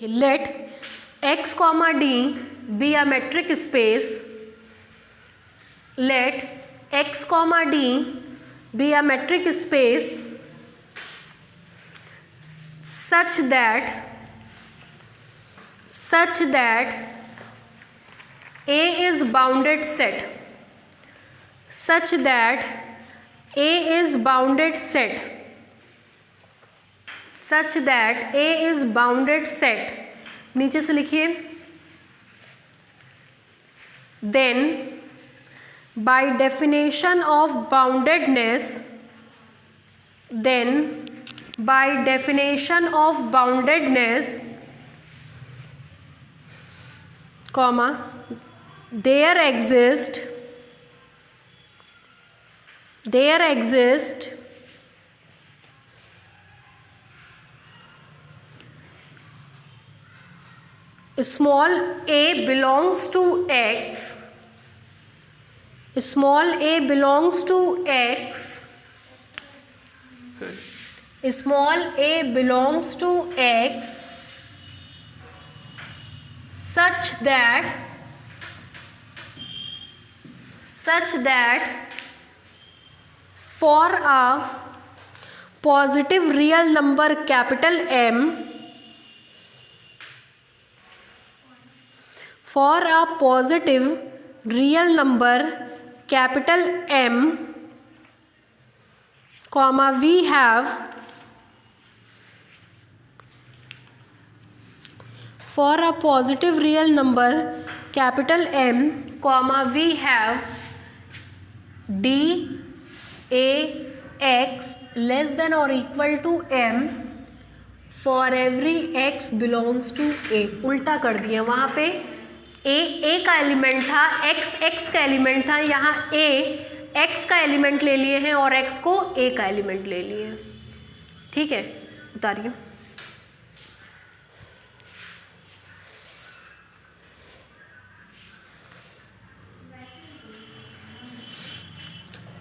Let x comma d be a metric space. Let x comma d be a metric space such that A is bounded set. Such that A is bounded set. Such that A is bounded set. नीचे से लिखिए. Then by definition of boundedness, comma, there exist small a belongs to x, small a belongs to x, small a belongs to x such that for a positive real number capital M, for a positive real number capital M, comma, we have for a positive real number capital M, comma, we have d a x less than or equal to m for every x belongs to a. उल्टा कर दिया, वहाँ पे a का element था, x का element था, यहाँ a x का एलिमेंट ले लिए हैं और x को a का एलिमेंट ले लिए हैं. ठीक है, उतारिए.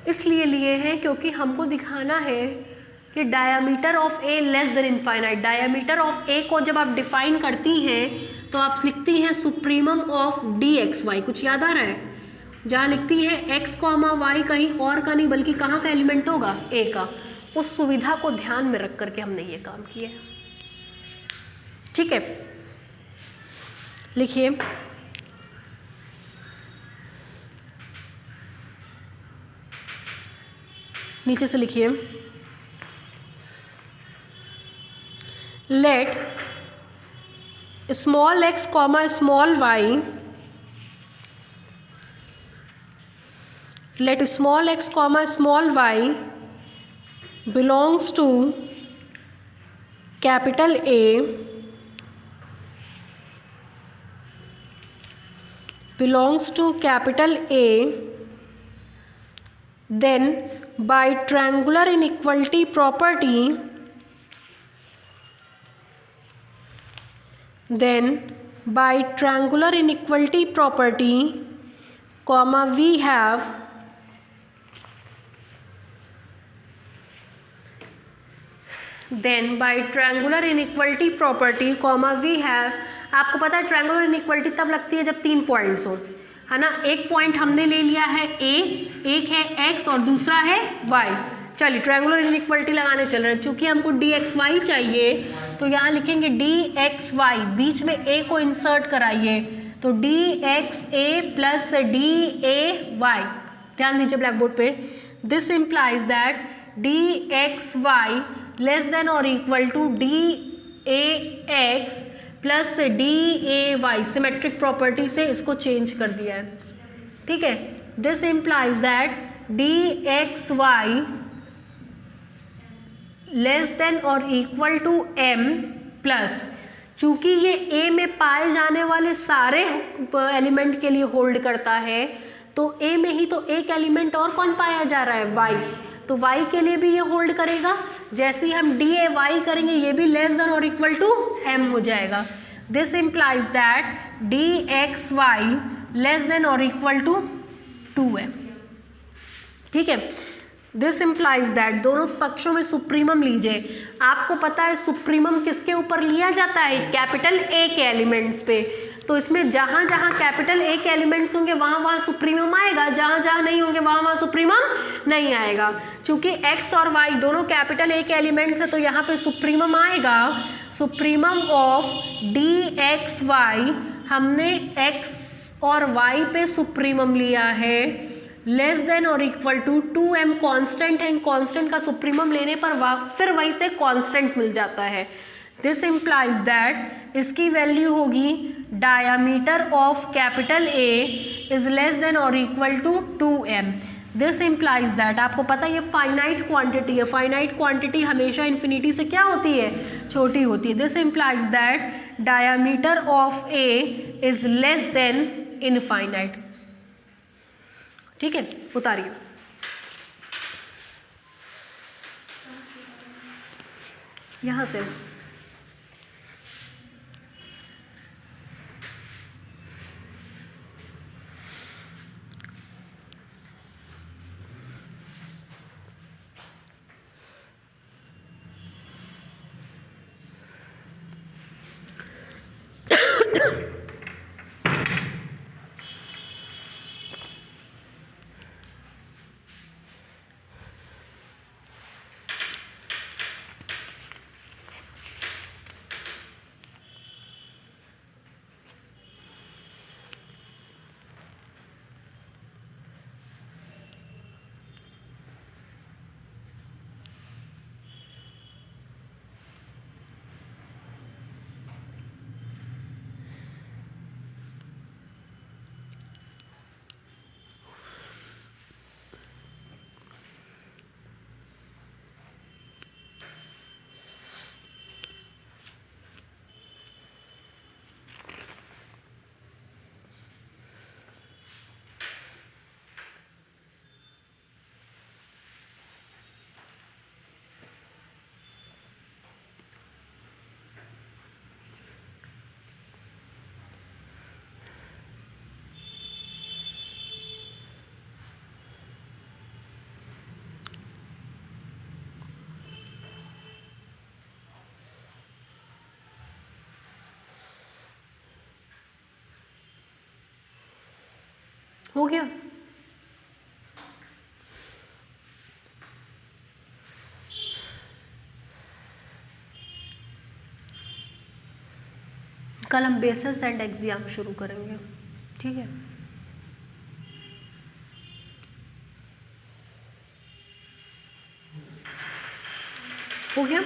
इसलिए लिए हैं क्योंकि हमको दिखाना है कि diameter of A less than infinite. Diameter of A को जब आप डिफाइन करती हैं तो आप लिखती हैं supremum of D x y. कुछ याद आ रहा है? जहाँ लिखती हैं एक्स कॉमा वाई कहीं और का नहीं बल्कि कहाँ का एलिमेंट होगा? ए का. उस सुविधा को ध्यान में रख करके हमने ये काम किया है. ठीक है, लिखिए. नीचे से लिखिए. Let small x comma small y, let small x comma small y belongs to capital A, belongs to capital A, then by triangular inequality property, comma, we have आपको पता है ट्रायंगुलर इनइक्वालिटी तब लगती है जब 3 पॉइंट्स हो, है ना. एक पॉइंट हमने ले लिया है a, एक है x और दूसरा है y. चलिए ट्रायंगुलर इनइक्वालिटी लगाने चल रहे हैं. चूंकि हमको dxy चाहिए तो यहाँ लिखेंगे dxy, बीच में a को इंसर्ट कराइए तो dxa प्लस day. ध्यान दीजिए ब्लैक बोर्ड पे. This implies that dxy less than और equal to dax plus day. Symmetric property से इसको चेंज कर दिया है. ठीक है, this implies that dxy less than और इक्वल टू m प्लस, चूंकि ये a में पाए जाने वाले सारे एलिमेंट के लिए होल्ड करता है तो a में ही तो एक एलिमेंट और कौन पाया जा रहा है? y. तो y के लिए भी ये होल्ड करेगा. जैसे ही हम day करेंगे ये भी लेस देन और इक्वल टू m हो जाएगा. This implies that dxy less than और इक्वल टू 2m. ठीक है, दिस इम्प्लाइज दैट, दोनों पक्षों में सुप्रीमम लीजिए। आपको पता है सुप्रीमम किसके ऊपर लिया जाता है, कैपिटल ए के एलिमेंट्स पे। तो इसमें जहाँ जहाँ कैपिटल ए के एलिमेंट्स होंगे वहाँ वहाँ सुप्रीमम आएगा, जहाँ जहाँ नहीं होंगे वहाँ वहाँ सुप्रीमम नहीं आएगा। चूंकि एक्स और वाई दोनों कैपिटल ए के एलिमेंट्स है तो यहाँ पे सुप्रीमम आएगा। Supremum of D x Y, हमने एक्स और वाई पे सुप्रीमम लिया है, लेस देन और इक्वल टू 2m कांस्टेंट है, कांस्टेंट का सुप्रीमम लेने पर फिर वही से कांस्टेंट मिल जाता है। दिस इम्प्लाइज दैट इसकी वैल्यू होगी diameter of capital A is less than और equal to 2m। This implies that, आपको पता है ये फाइनाइट क्वांटिटी है, फाइनाइट क्वांटिटी हमेशा इन्फिनिटी से क्या होती है, छोटी होती है। This implies that diameter of A is less than infinite. ठीक है, उतारिए। यहां से हो गया। कल हम बेसिस एंड एक्सियम शुरू करेंगे, ठीक है। हो गया,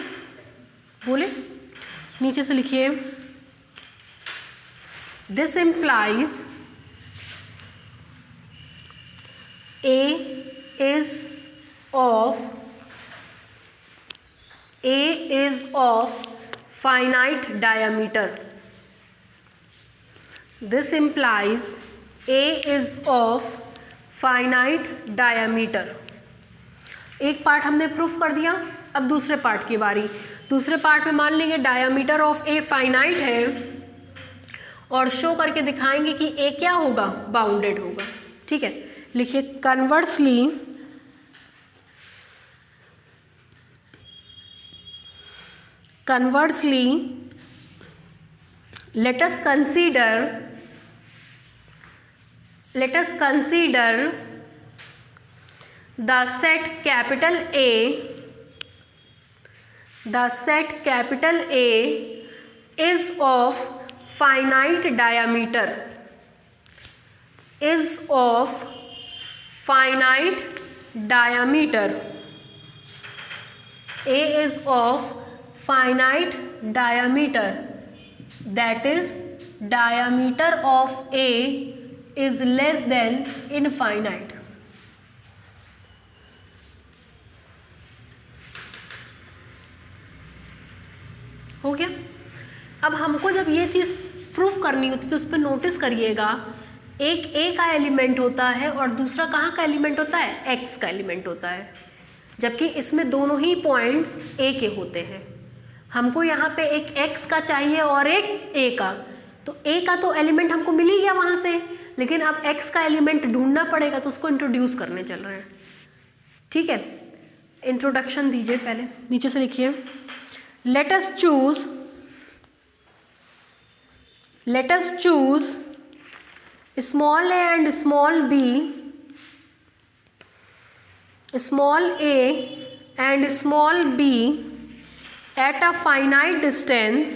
बोले नीचे से लिखिए। This implies A is of finite diameter. This implies A is of finite diameter. एक पार्ट हमने प्रूफ कर दिया, अब दूसरे पार्ट की बारी। दूसरे पार्ट में मान लेंगे डायमीटर ऑफ ए फाइनाइट है और शो करके दिखाएंगे कि ए क्या होगा, बाउंडेड होगा। ठीक है, लिखिए conversely let us consider the set capital A is of finite diameter, A is of finite diameter, that is diameter of A is less than infinite. हो गया। अब हमको जब ये चीज़ प्रूफ करनी होती है तो उस पर नोटिस करिएगा, एक ए का एलिमेंट होता है और दूसरा कहाँ का एलिमेंट होता है, एक्स का एलिमेंट होता है, जबकि इसमें दोनों ही पॉइंट्स ए के होते हैं। हमको यहाँ पे एक एक्स का चाहिए और एक ए का, तो ए का तो एलिमेंट हमको मिल ही गया वहाँ से, लेकिन अब एक्स का एलिमेंट ढूंढना पड़ेगा, तो उसको इंट्रोड्यूस करने चल रहे हैं। ठीक है। इंट्रोडक्शन दीजिए पहले, नीचे से लिखिए। Let us choose small a and small b, small a and small b at a finite distance.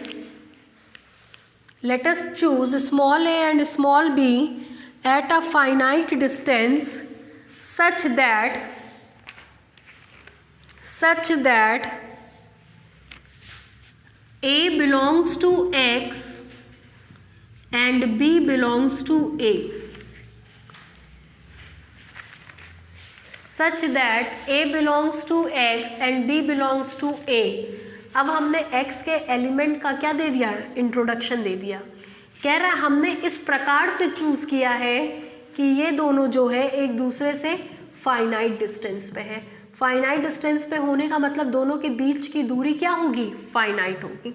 Let us choose small a and small b at a finite distance such that a belongs to x and b belongs to a, such that a belongs to x and b belongs to a। अब हमने x के element का क्या दे दिया, introduction दे दिया। कह रहा है हमने इस प्रकार से चूज किया है कि ये दोनों जो है एक दूसरे से फाइनाइट डिस्टेंस पे है। फाइनाइट डिस्टेंस पे होने का मतलब दोनों के बीच की दूरी क्या होगी, फाइनाइट होगी।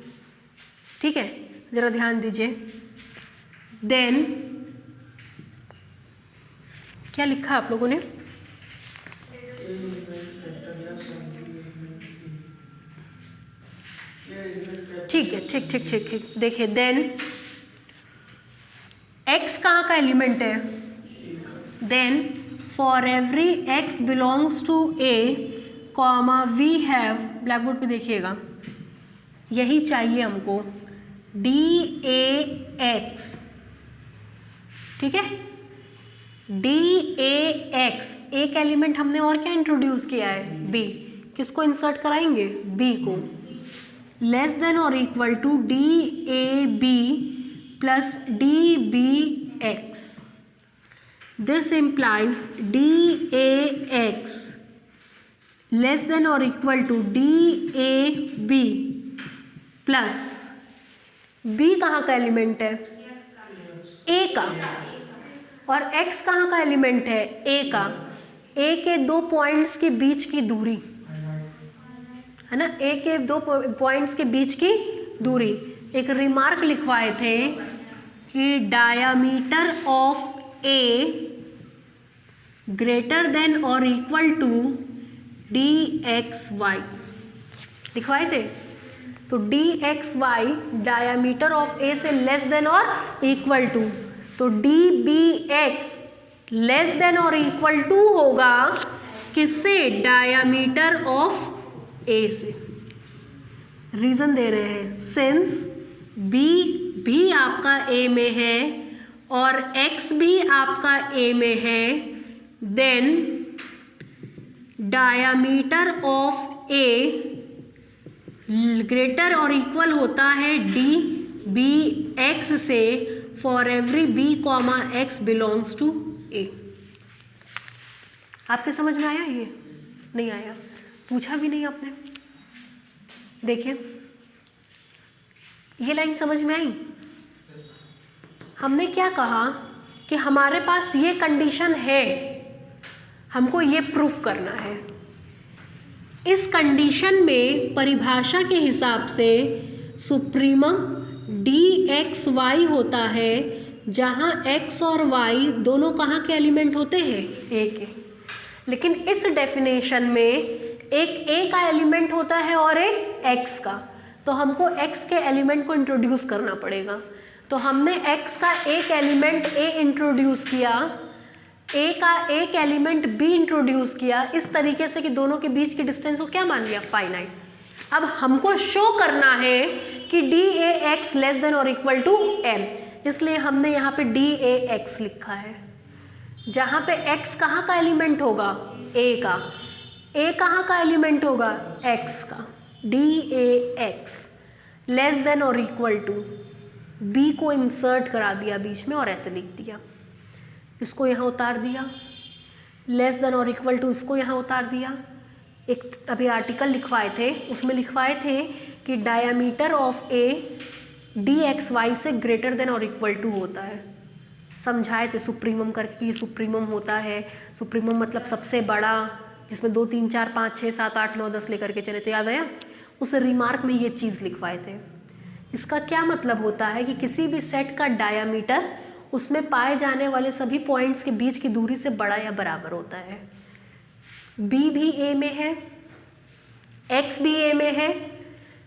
ठीक है, जरा ध्यान दीजिए। देन क्या लिखा आप लोगों ने, ठीक है, ठीक। देखिए, देन x कहाँ का एलिमेंट है, then for every x belongs to a comma we have, black board पे देखिएगा, यही चाहिए हमको, dAx, ठीक है, dAx। एक एलिमेंट हमने और क्या इंट्रोड्यूस किया है, b, किसको इंसर्ट कराएंगे, b को, लेस देन और equal to DAB plus DBX। This implies DAX less than और equal to DAB plus B कहाँ का एलिमेंट है, A का, और X कहाँ का एलिमेंट है, A का। A के दो पॉइंट्स के बीच की दूरी है ना, ए के दो पॉइंट्स के बीच की दूरी। एक रिमार्क लिखवाए थे कि diameter of A greater than और इक्वल टू DXY लिखवाए थे। तो DXY डायामीटर ऑफ ए से लेस देन और इक्वल टू, तो DBX लेस देन और इक्वल टू होगा किससे, डायामीटर ऑफ ए से। रीजन दे रहे हैं, सिंस बी भी आपका ए में है और एक्स भी आपका ए में है, then diameter of A greater और इक्वल होता है डी बी एक्स से for every B comma X belongs to A. आपके समझ में आया, ये नहीं आया, पूछा भी नहीं आपने। देखिए, ये लाइन समझ में आई। हमने क्या कहा कि हमारे पास ये कंडीशन है, हमको ये प्रूफ करना है। इस कंडीशन में परिभाषा के हिसाब से सुप्रीमम DXY होता है, जहाँ x और y दोनों कहाँ के एलिमेंट होते हैं, A के। लेकिन इस डेफिनेशन में एक A का एलिमेंट होता है और एक x का, तो हमको x के एलिमेंट को इंट्रोड्यूस करना पड़ेगा। तो हमने x का एक एलिमेंट A इंट्रोड्यूस किया, A का एक एलिमेंट B इंट्रोड्यूस किया, इस तरीके से कि दोनों के बीच की डिस्टेंस को क्या मान लिया, फाइनाइट। अब हमको शो करना है कि DAX लेस देन और इक्वल टू M, इसलिए हमने यहाँ पे DAX लिखा है, जहाँ पे x कहाँ का एलिमेंट होगा, A का, A कहाँ का एलिमेंट होगा, x का, DAX लेस देन और इक्वल टू, B को इंसर्ट करा दिया बीच में और ऐसे लिख दिया, इसको यहाँ उतार दिया, लेस देन और इक्वल टू इसको यहाँ उतार दिया। एक अभी आर्टिकल लिखवाए थे, उसमें लिखवाए थे कि डायामीटर ऑफ A DXY से ग्रेटर देन और इक्वल टू होता है, समझाए थे सुप्रीमम करके, ये सुप्रीमम होता है। सुप्रीमम मतलब सबसे बड़ा, जिसमें 2 3 4 5 6 7 8 9 10 लेकर के चले थे, याद आया। उस रिमार्क में ये चीज़ लिखवाए थे। इसका क्या मतलब होता है कि किसी भी सेट का डायामीटर उसमें पाए जाने वाले सभी पॉइंट्स के बीच की दूरी से बड़ा या बराबर होता है। बी भी ए में है, x भी a में है,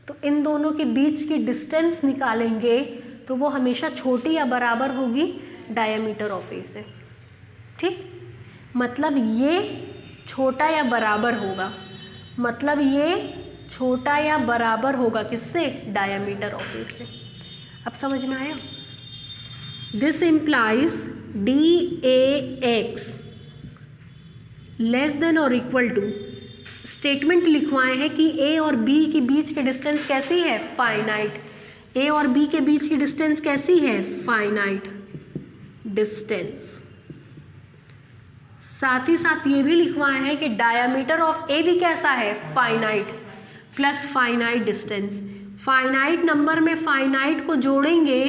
तो इन दोनों के बीच की डिस्टेंस निकालेंगे तो वो हमेशा छोटी या बराबर होगी डायमीटर ऑफ ए से। ठीक, मतलब ये छोटा या बराबर होगा, मतलब ये छोटा या बराबर होगा किससे? डायमीटर ऑफ ए से। अब समझ में आया? This implies D A x less than और इक्वल टू, स्टेटमेंट लिखवाए हैं कि ए और बी के बीच की डिस्टेंस कैसी है? फाइनाइट। ए और बी के बीच की डिस्टेंस कैसी है? Finite distance. साथ ही साथ ये भी लिखवाए हैं कि डायमीटर ऑफ ए भी कैसा है? Finite plus finite distance. Finite number में फाइनाइट को जोड़ेंगे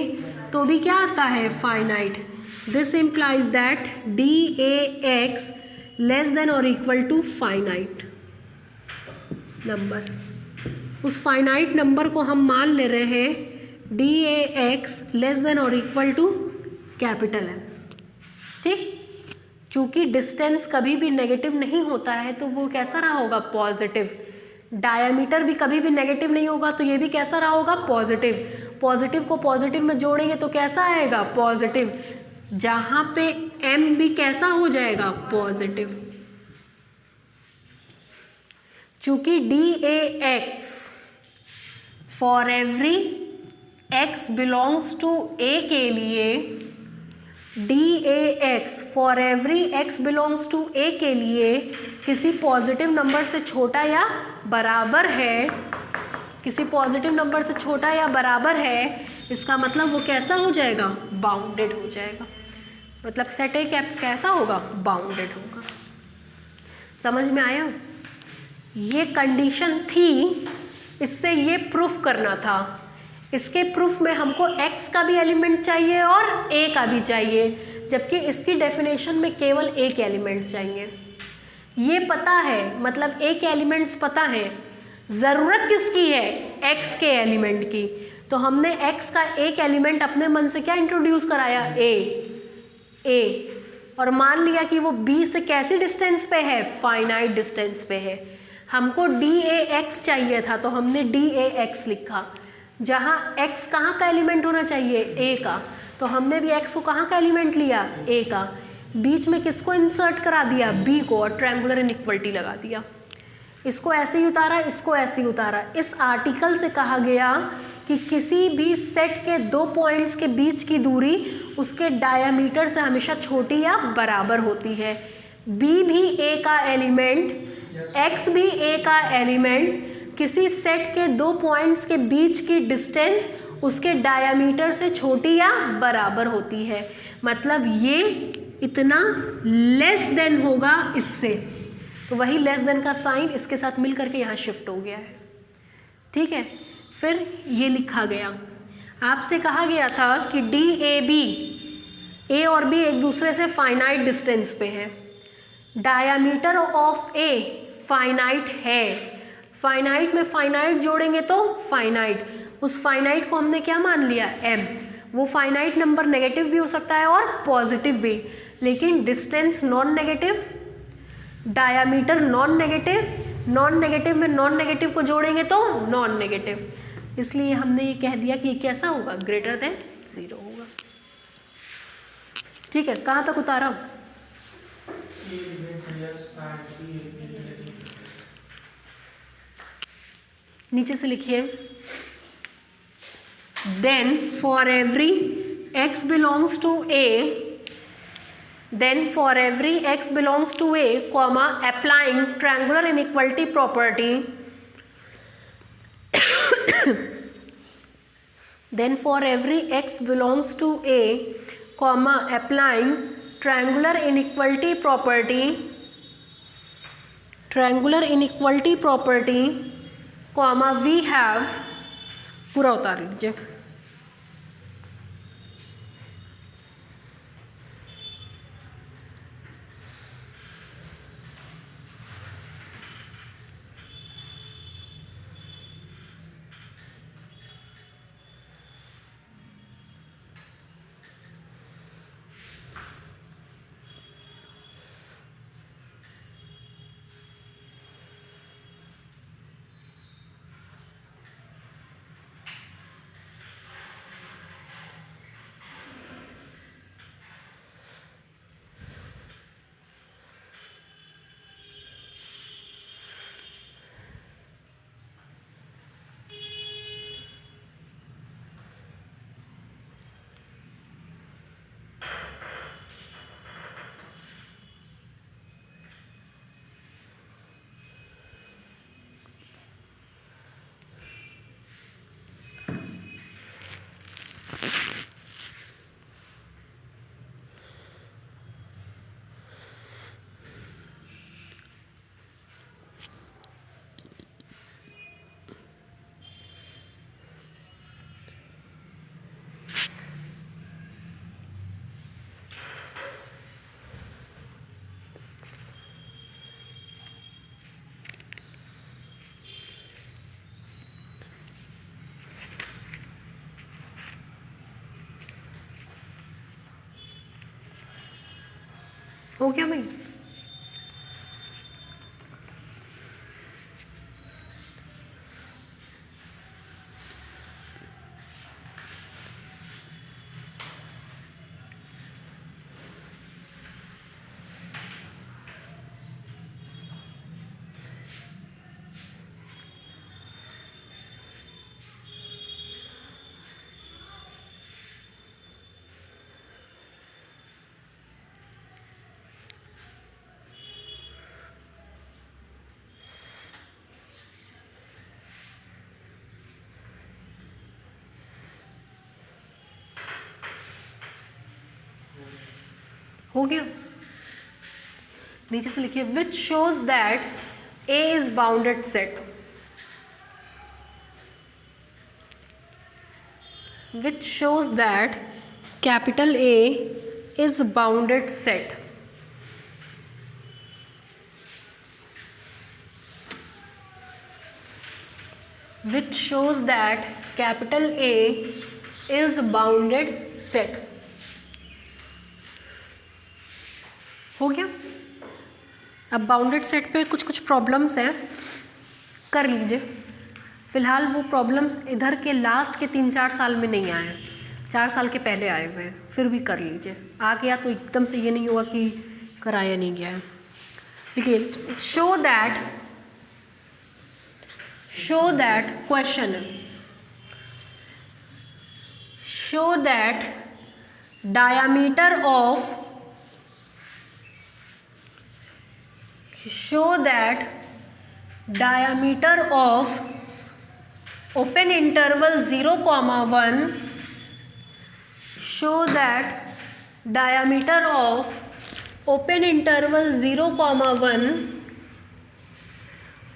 तो भी क्या आता है? Finite. This implies that D A x less than और इक्वल टू फाइनाइट नंबर। उस फाइनाइट नंबर को हम मान ले रहे हैं D A x less than और इक्वल टू कैपिटल है। ठीक, चूंकि डिस्टेंस कभी भी नेगेटिव नहीं होता है तो वो कैसा रहा होगा? पॉजिटिव। डायमीटर भी कभी भी नेगेटिव नहीं होगा तो ये भी कैसा रहा होगा? पॉजिटिव। पॉजिटिव को पॉजिटिव में जोड़ेंगे तो कैसा आएगा? पॉजिटिव। जहाँ पे m भी कैसा हो जाएगा? पॉजिटिव। चूंकि d A x for every x belongs to a के लिए, d A x for every x belongs to a के लिए किसी पॉजिटिव नंबर से छोटा या बराबर है, किसी पॉजिटिव नंबर से छोटा या बराबर है, इसका मतलब वो कैसा हो जाएगा? बाउंडेड हो जाएगा। मतलब सेट ए कैसा होगा? बाउंडेड होगा। समझ में आया? ये कंडीशन थी, इससे ये प्रूफ करना था। इसके प्रूफ में हमको x का भी एलिमेंट चाहिए और a का भी चाहिए, जबकि इसकी डेफिनेशन में केवल a के एलिमेंट्स चाहिए। ये पता है, मतलब a के एलिमेंट्स पता है, ज़रूरत किसकी है? x के एलिमेंट की। तो हमने x का एक एलिमेंट अपने मन से क्या इंट्रोड्यूस कराया? a, और मान लिया कि वो b से कैसी डिस्टेंस पे है? फाइनाइट डिस्टेंस पे है। हमको डी ए एक्स चाहिए था तो हमने डी ए एक्स लिखा, जहाँ x कहाँ का एलिमेंट होना चाहिए? a का, तो हमने भी x को कहाँ का एलिमेंट लिया? a का। बीच में किसको इंसर्ट करा दिया? b को, और ट्रायंगुलर इनइक्वालिटी लगा दिया। इसको ऐसे ही उतारा, इसको ऐसे ही उतारा। इस आर्टिकल से कहा गया कि किसी भी सेट के दो पॉइंट्स के बीच की दूरी उसके डायमीटर से हमेशा छोटी या बराबर होती है। b भी a का एलिमेंट, x भी a का एलिमेंट, किसी सेट के दो पॉइंट्स के बीच की डिस्टेंस उसके डायमीटर से छोटी या बराबर होती है। मतलब ये इतना लेस देन होगा इससे, तो वही लेस देन का साइन इसके साथ मिल करके यहाँ शिफ्ट हो गया है। ठीक है, फिर ये लिखा गया, आपसे कहा गया था कि डी ए बी, ए और बी एक दूसरे से फाइनाइट डिस्टेंस पे हैं, डायमीटर ऑफ ए फाइनाइट है। फाइनाइट में फाइनाइट जोड़ेंगे तो फाइनाइट, उस फाइनाइट को हमने क्या मान लिया? m। वो फाइनाइट नंबर नेगेटिव भी हो सकता है और पॉजिटिव भी, लेकिन distance non negative, diameter non negative, non negative में नॉन नेगेटिव को जोड़ेंगे तो नॉन नेगेटिव, इसलिए हमने ये कह दिया कि ये कैसा होगा? ग्रेटर देन 0 होगा। ठीक है, कहाँ तक उतारा? नीचे से लिखिए, then for every x belongs to a, then for every x belongs to a, comma, applying triangular inequality property, then for every x belongs to a, comma, applying triangular inequality property, triangular inequality property, comma, we have, पूरा उतार लीजिए, हो गया भाई? हो गया? नीचे से लिखिए which shows that A is bounded set, which shows that capital A is bounded set. which shows that capital A is bounded set। हो गया? अब बाउंडेड सेट पे कुछ कुछ प्रॉब्लम्स हैं, कर लीजिए। फिलहाल वो प्रॉब्लम्स इधर के लास्ट के 3-4 साल में नहीं आए हैं, 4 साल के पहले आए हुए हैं, फिर भी कर लीजिए। आ गया तो एकदम से ये नहीं होगा कि कराया नहीं गया है। देखिए show that question, show that diameter of open interval 0,1, show that diameter of open interval 0,1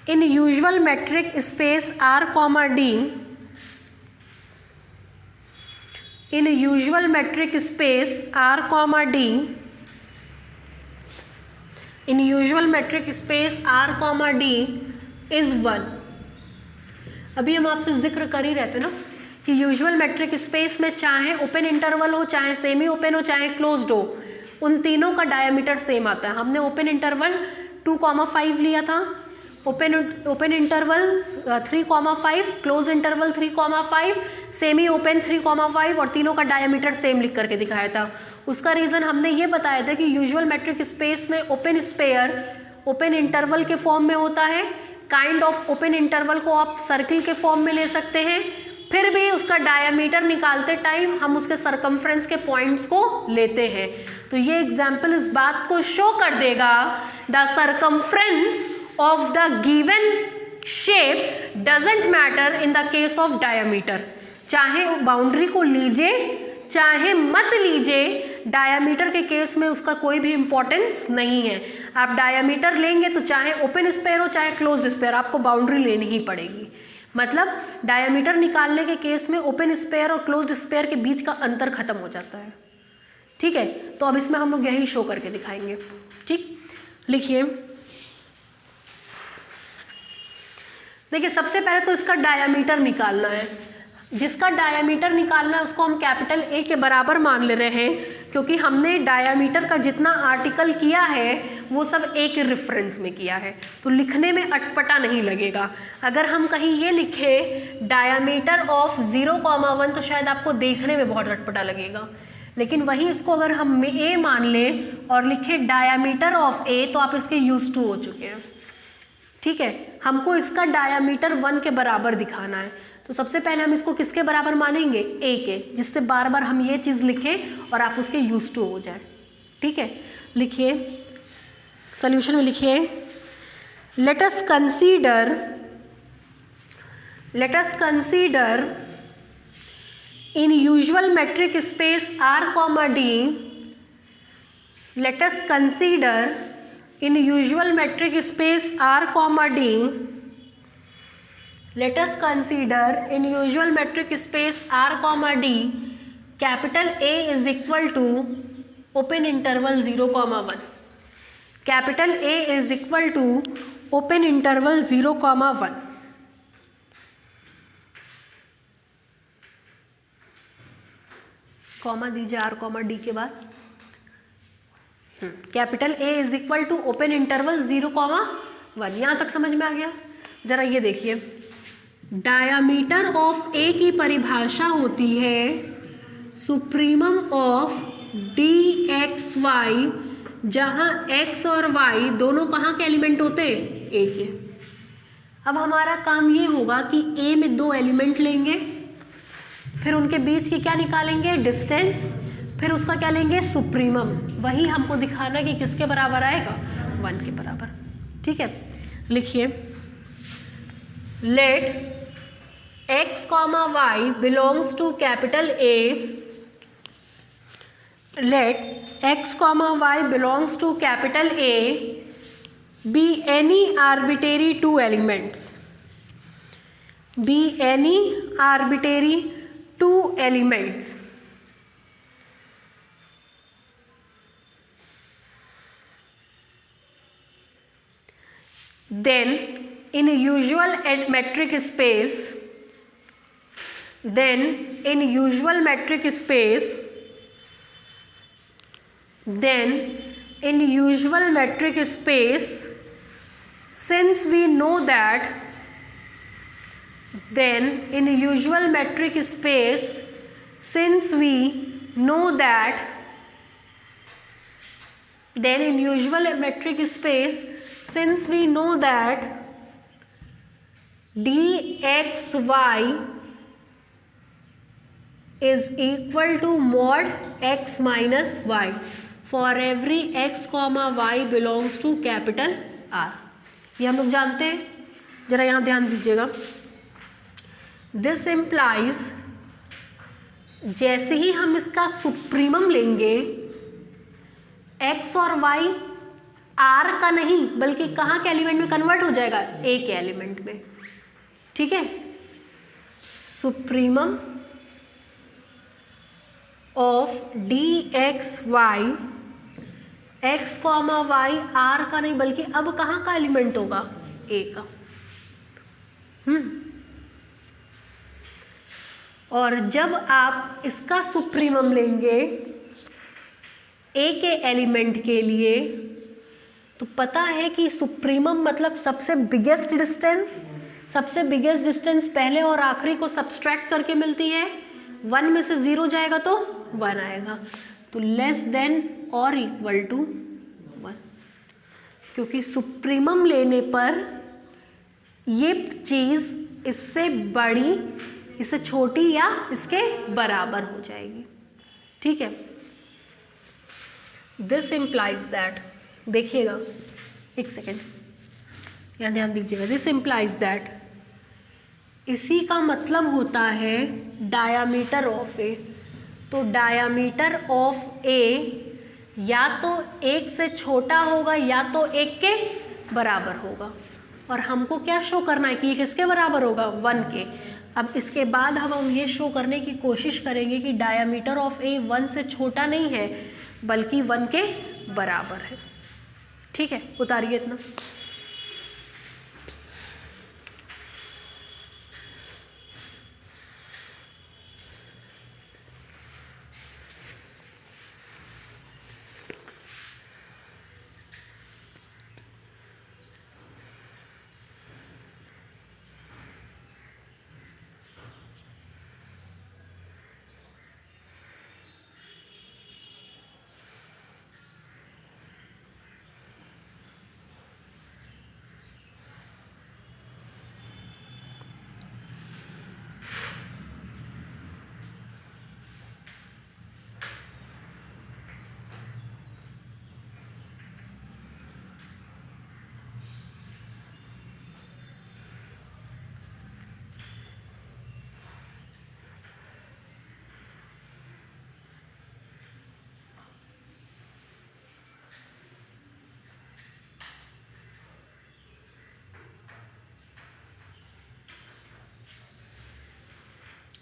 in usual metric space R, D, in usual metric space R, D, in usual metric space R, D is 1। अभी हम आपसे जिक्र कर ही रहते ना कि usual metric space में चाहे ओपन इंटरवल हो, चाहे सेमी ओपन हो, चाहे क्लोज्ड हो, उन तीनों का डायमीटर सेम आता है। हमने ओपन इंटरवल 2,5 लिया था, open interval 3,5, close interval 3,5, semi open 3,5 और तीनों का डायमीटर सेम लिख करके दिखाया था। उसका रीज़न हमने ये बताया था कि यूजुअल मेट्रिक स्पेस में ओपन स्पेयर ओपन इंटरवल के फॉर्म में होता है। काइंड ऑफ ओपन इंटरवल को आप सर्किल के फॉर्म में ले सकते हैं, फिर भी उसका डायमीटर निकालते टाइम हम उसके सरकमफ्रेंस के पॉइंट्स को लेते हैं। तो ये एग्जाम्पल इस बात को शो कर देगा, the circumference of the given shape doesn't matter in the case of diameter। चाहे बाउंड्री को लीजिए चाहे मत लीजिए, डायामीटर के केस में उसका कोई भी इंपॉर्टेंस नहीं है। आप डायामीटर लेंगे तो चाहे ओपन स्पेयर हो चाहे क्लोज्ड स्पेयर, आपको बाउंड्री लेनी ही पड़ेगी। मतलब डायामीटर निकालने के केस में ओपन स्पेयर और क्लोज्ड स्पेयर के बीच का अंतर खत्म हो जाता है। ठीक है, तो अब इसमें हम लोग यही शो करके दिखाएंगे। ठीक, लिखिए। देखिए, सबसे पहले तो इसका डायामीटर निकालना है। जिसका डायामीटर निकालना है उसको हम कैपिटल ए के बराबर मान ले रहे हैं, क्योंकि हमने डायामीटर का जितना आर्टिकल किया है वो सब ए के रेफरेंस में किया है, तो लिखने में अटपटा नहीं लगेगा। अगर हम कहीं ये लिखें डायामीटर ऑफ 0,1 तो शायद आपको देखने में बहुत अटपटा लगेगा, लेकिन वही इसको अगर हम ए मान लें और लिखें डायामीटर ऑफ ए तो आप इसके यूज टू हो चुके हैं। ठीक है, हमको इसका डायामीटर 1 के बराबर दिखाना है, तो सबसे पहले हम इसको किसके बराबर मानेंगे, ए के, जिससे बार बार हम ये चीज़ लिखें और आप उसके यूज टू हो जाए। ठीक है, लिखिए, सॉल्यूशन में लिखिए, let us consider in usual metric space R, D, let us consider in usual metric space R, D, let us consider in usual metric space R, D, capital A is equal to open interval 0,1, capital A is equal to open interval 0,1। Comma दीजिए R, D के बाद। Capital A is equal to open interval 0,1। यहाँ तक समझ में आ गया? जरा ये देखिए, डायामीटर ऑफ ए की परिभाषा होती है supremum of D x y, जहाँ x और y दोनों कहाँ के एलिमेंट होते हैं? ए के। अब हमारा काम ये होगा कि ए में 2 एलिमेंट लेंगे, फिर उनके बीच की क्या निकालेंगे? डिस्टेंस, फिर उसका क्या लेंगे? सुप्रीमम। वही हमको दिखाना कि किसके बराबर आएगा? 1 के बराबर। ठीक है, लिखिए, let x, y belongs to capital A, let x, y belongs to capital A be any arbitrary 2 elements, be any arbitrary 2 elements. Then in usual metric space, then in usual metric space, then in usual metric space, since we know that, then in usual metric space, since we know that, then in usual metric space, since we know that dxy is equal to mod x minus y for every x, y belongs to capital R। ये हम लोग जानते हैं, जरा यहाँ ध्यान दीजिएगा। This implies, जैसे ही हम इसका सुप्रीमम लेंगे, x और y R का नहीं बल्कि कहाँ के एलिमेंट में कन्वर्ट हो जाएगा? A के एलिमेंट में। ठीक है, supremum of D x Y, x comma y R का नहीं बल्कि अब कहाँ का एलिमेंट होगा? ए का। और जब आप इसका सुप्रीमम लेंगे ए के एलिमेंट के लिए, तो पता है कि सुप्रीमम मतलब सबसे बिगेस्ट डिस्टेंस, सबसे बिगेस्ट डिस्टेंस पहले और आखिरी को सब्सट्रैक्ट करके मिलती है। 1 में से 0 जाएगा तो 1 आएगा, तो लेस देन और इक्वल टू 1, क्योंकि सुप्रीमम लेने पर ये चीज़ इससे बड़ी, इससे छोटी या इसके बराबर हो जाएगी। ठीक है, दिस इम्प्लाइज दैट, देखिएगा एक सेकेंड, यहाँ ध्यान दीजिएगा, दिस इम्प्लाइज दैट, इसी का मतलब होता है डायामीटर ऑफ ए। तो डायामीटर ऑफ ए या तो 1 से छोटा होगा या तो 1 के बराबर होगा, और हमको क्या शो करना है कि ये किसके बराबर होगा? 1 के। अब इसके बाद हम ये शो करने की कोशिश करेंगे कि डायामीटर ऑफ ए 1 से छोटा नहीं है बल्कि 1 के बराबर है। ठीक है, उतारिए इतना।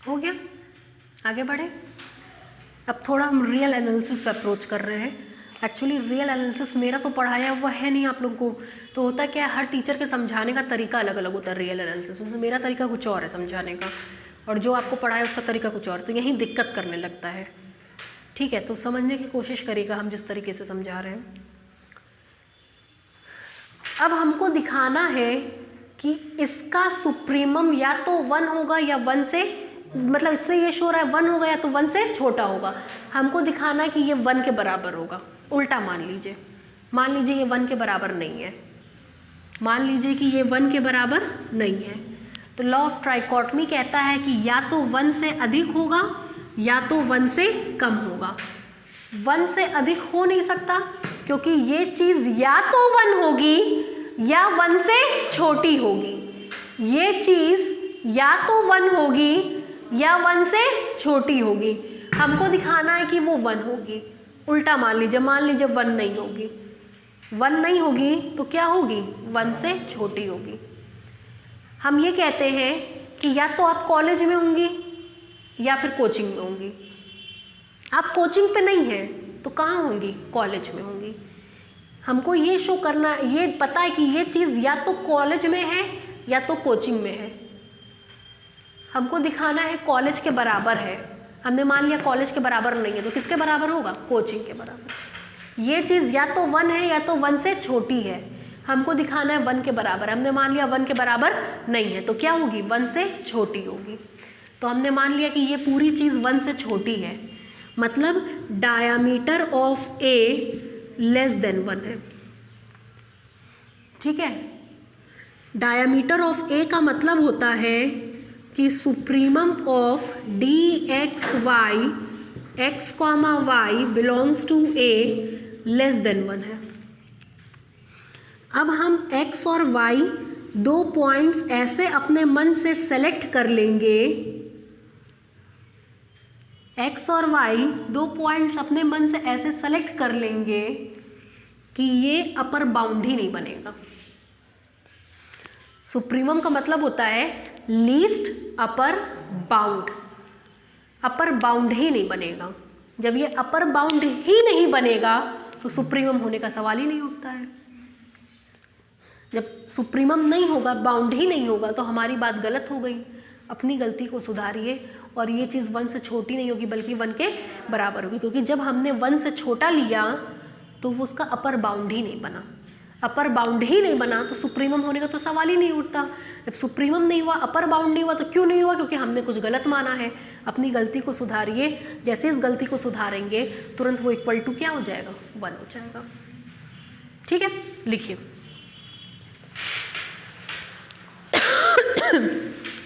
हो गया, आगे बढ़े। अब थोड़ा हम रियल एनालिसिस पे अप्रोच कर रहे हैं। एक्चुअली रियल एनालिसिस मेरा तो पढ़ाया हुआ है नहीं आप लोगों को, तो होता क्या है, हर टीचर के समझाने का तरीका अलग अलग होता है रियल एनालिसिस में। मेरा तरीका कुछ और है समझाने का, और जो आपको पढ़ाया उसका तरीका कुछ और, तो यहीं दिक्कत करने लगता है। ठीक है, तो समझने की कोशिश करिएगा हम जिस तरीके से समझा रहे हैं। अब हमको दिखाना है कि इसका सुप्रीमम या तो 1 होगा या 1 से, मतलब इससे ये शो रहा है 1 होगा या तो 1 से छोटा होगा। हमको दिखाना है कि ये 1 के बराबर होगा। उल्टा मान लीजिए ये 1 के बराबर नहीं है, मान लीजिए कि ये 1 के बराबर नहीं है, तो लॉ ऑफ ट्राइकोटमी कहता है कि या तो 1 से अधिक होगा या तो 1 से कम होगा। 1 से अधिक हो नहीं सकता क्योंकि ये चीज़ या तो 1 होगी या 1 से छोटी होगी। ये चीज़ या तो 1 होगी या 1 से छोटी होगी। हमको दिखाना है कि वो 1 होगी। उल्टा मान लीजिए 1 नहीं होगी, 1 नहीं होगी तो क्या होगी, 1 से छोटी होगी। हम ये कहते हैं कि या तो आप कॉलेज में होंगी या फिर कोचिंग में होंगी। आप कोचिंग पे नहीं हैं तो कहाँ होंगी, कॉलेज में होंगी। हमको ये शो करना, ये पता है कि ये चीज़ या तो कॉलेज में है या तो कोचिंग में है। हमको दिखाना है कॉलेज के बराबर है। हमने मान लिया कॉलेज के बराबर नहीं है तो किसके बराबर होगा, कोचिंग के बराबर। ये चीज़ या तो 1 है या तो 1 से छोटी है। हमको दिखाना है 1 के बराबर। हमने मान लिया 1 के बराबर नहीं है तो क्या होगी, 1 से छोटी होगी। तो हमने मान लिया कि ये पूरी चीज़ 1 से छोटी है, मतलब diameter of A less than 1 है। ठीक है, डायामीटर ऑफ ए का मतलब होता है कि supremum of D x Y x comma Y belongs to A less than 1 है। अब हम x और y 2 पॉइंट्स ऐसे अपने मन से सेलेक्ट कर लेंगे, x और y 2 पॉइंट्स अपने मन से ऐसे सेलेक्ट कर लेंगे कि ये अपर बाउंड ही नहीं बनेगा। सुप्रीमम का मतलब होता है least upper bound. Upper bound ही नहीं बनेगा। जब ये अपर बाउंड ही नहीं बनेगा तो सुप्रीमम होने का सवाल ही नहीं उठता है। जब सुप्रीमम नहीं होगा, बाउंड ही नहीं होगा, तो हमारी बात गलत हो गई। अपनी गलती को सुधारिए और ये चीज़ 1 से छोटी नहीं होगी बल्कि 1 के बराबर होगी, क्योंकि जब हमने 1 से छोटा लिया तो वो उसका अपर बाउंड ही नहीं बना। अपर बाउंड ही नहीं बना तो सुप्रीमम होने का तो सवाल ही नहीं उठता। जब सुप्रीमम नहीं हुआ, अपर बाउंड नहीं हुआ, तो क्यों नहीं हुआ, क्योंकि हमने कुछ गलत माना है। अपनी गलती को सुधारिए। जैसे इस गलती को सुधारेंगे तुरंत वो इक्वल टू क्या हो जाएगा, 1 हो जाएगा। ठीक है, लिखिए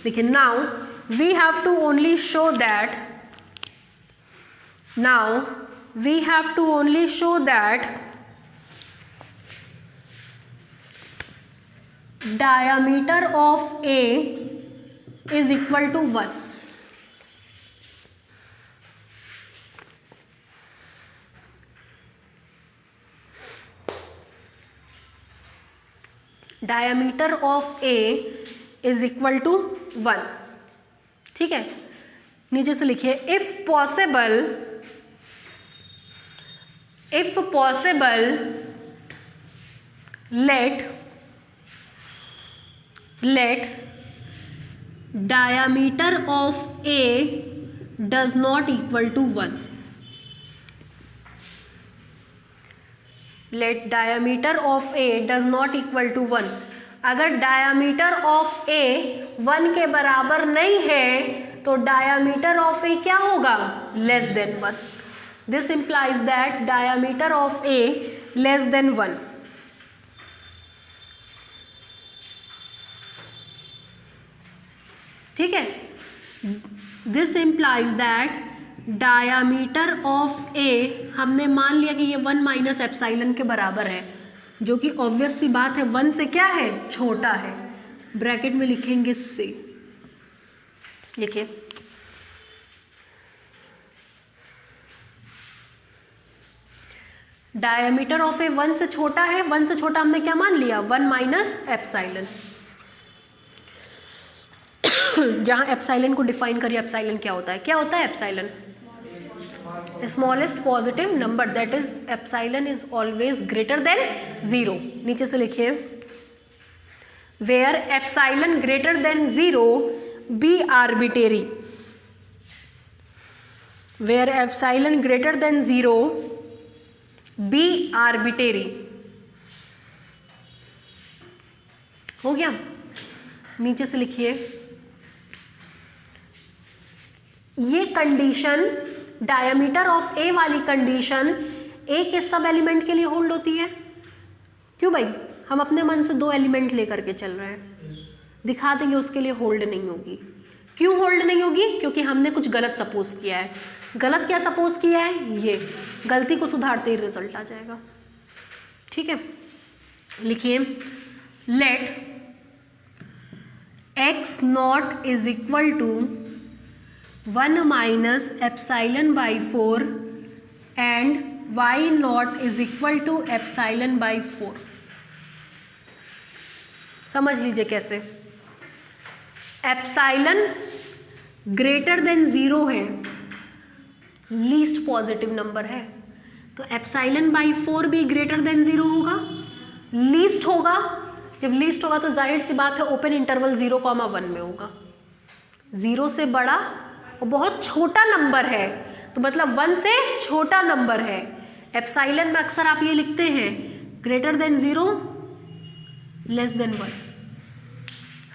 देखिए, now we have to only show that diameter of A is equal to 1. Diameter of A is equal to 1. ठीक है, नीचे से लिखिए if possible let diameter of A does not equal to 1. Let diameter of A does not equal to 1. अगर diameter of A 1 के बराबर नहीं है तो diameter of A क्या होगा, less than 1. This implies that diameter of A less than 1. ठीक है, this implies that diameter of A, हमने मान लिया कि ये 1 माइनस एप्साइलन के बराबर है, जो कि ऑब्वियस सी बात है 1 से क्या है, छोटा है। ब्रैकेट में लिखेंगे से। लिखिए डायामीटर ऑफ ए 1 से छोटा है। 1 से छोटा हमने क्या मान लिया, 1 माइनस एप्साइलन। जहां एप्साइलन को डिफाइन करिए, एप्साइलन क्या होता है, epsilon smallest positive number, that is epsilon is always greater than 0। नीचे से लिखिए where epsilon greater than 0 be arbitrary. Where epsilon greater than 0 be arbitrary. हो गया? नीचे से लिखिए, ये कंडीशन डायमीटर ऑफ ए वाली कंडीशन ए के सब एलिमेंट के लिए होल्ड होती है। क्यों भाई? हम अपने मन से 2 एलिमेंट लेकर के चल रहे हैं, दिखा देंगे उसके लिए होल्ड नहीं होगी। क्यों होल्ड नहीं होगी? क्योंकि हमने कुछ गलत सपोज किया है। गलत क्या सपोज किया है? ये गलती को सुधारते ही रिजल्ट आ जाएगा। ठीक है, लिखिए, let x not is equal to 1 minus epsilon by 4 and y not is equal to epsilon by 4। समझ लीजिए कैसे। एप्साइलन ग्रेटर देन 0 है, लीस्ट पॉजिटिव नंबर है, तो एप्साइलन बाई 4 भी ग्रेटर देन 0 होगा, लीस्ट होगा। जब लीस्ट होगा तो जाहिर सी बात है ओपन इंटरवल 0,1 में होगा। 0 से बड़ा और बहुत छोटा नंबर है, तो मतलब 1 से छोटा नंबर है। एप्साइलन में अक्सर आप ये लिखते हैं ग्रेटर देन 0 लेस देन 1,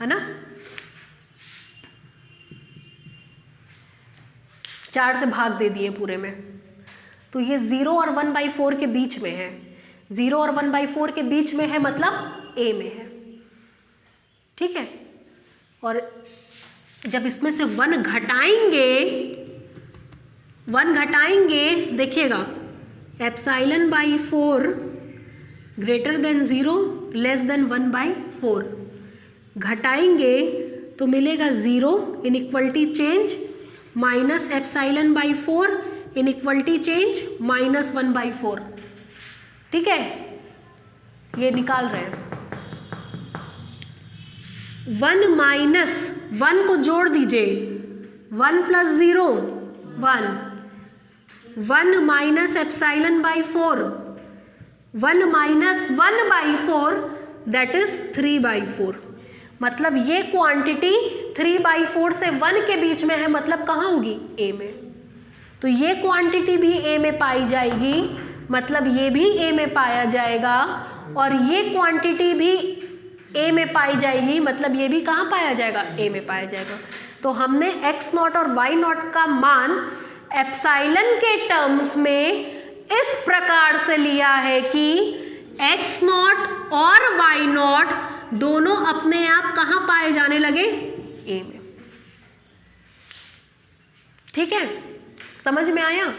है ना। 4 से भाग दे दिए पूरे में, तो ये 0 और 1/4 के बीच में है। 0 और 1/4 के बीच में है, मतलब ए में है। ठीक है, और जब इसमें से 1 घटाएंगे देखिएगा, epsilon by 4 greater than 0 less than 1/4, घटाएंगे तो मिलेगा 0 inequality change minus epsilon by 4 inequality change minus 1/4। ठीक है, ये निकाल रहे हैं। 1 माइनस 1 को जोड़ दीजिए, 1 plus 0 1, 1 minus epsilon by 4, 1 minus 1/4 that is 3/4। मतलब ये क्वांटिटी 3/4 से 1 के बीच में है, मतलब कहाँ होगी? ए में। तो ये क्वांटिटी भी ए में पाई जाएगी, मतलब ये भी ए में पाया जाएगा, और ये क्वांटिटी भी ए में पाई जाएगी, मतलब ये भी कहाँ पाया जाएगा? ए में पाया जाएगा। तो हमने x नॉट और y नॉट का मान एप्साइलन के टर्म्स में इस प्रकार से लिया है कि x नॉट और y नॉट दोनों अपने आप कहाँ पाए जाने लगे? ए में। ठीक है, समझ में आया?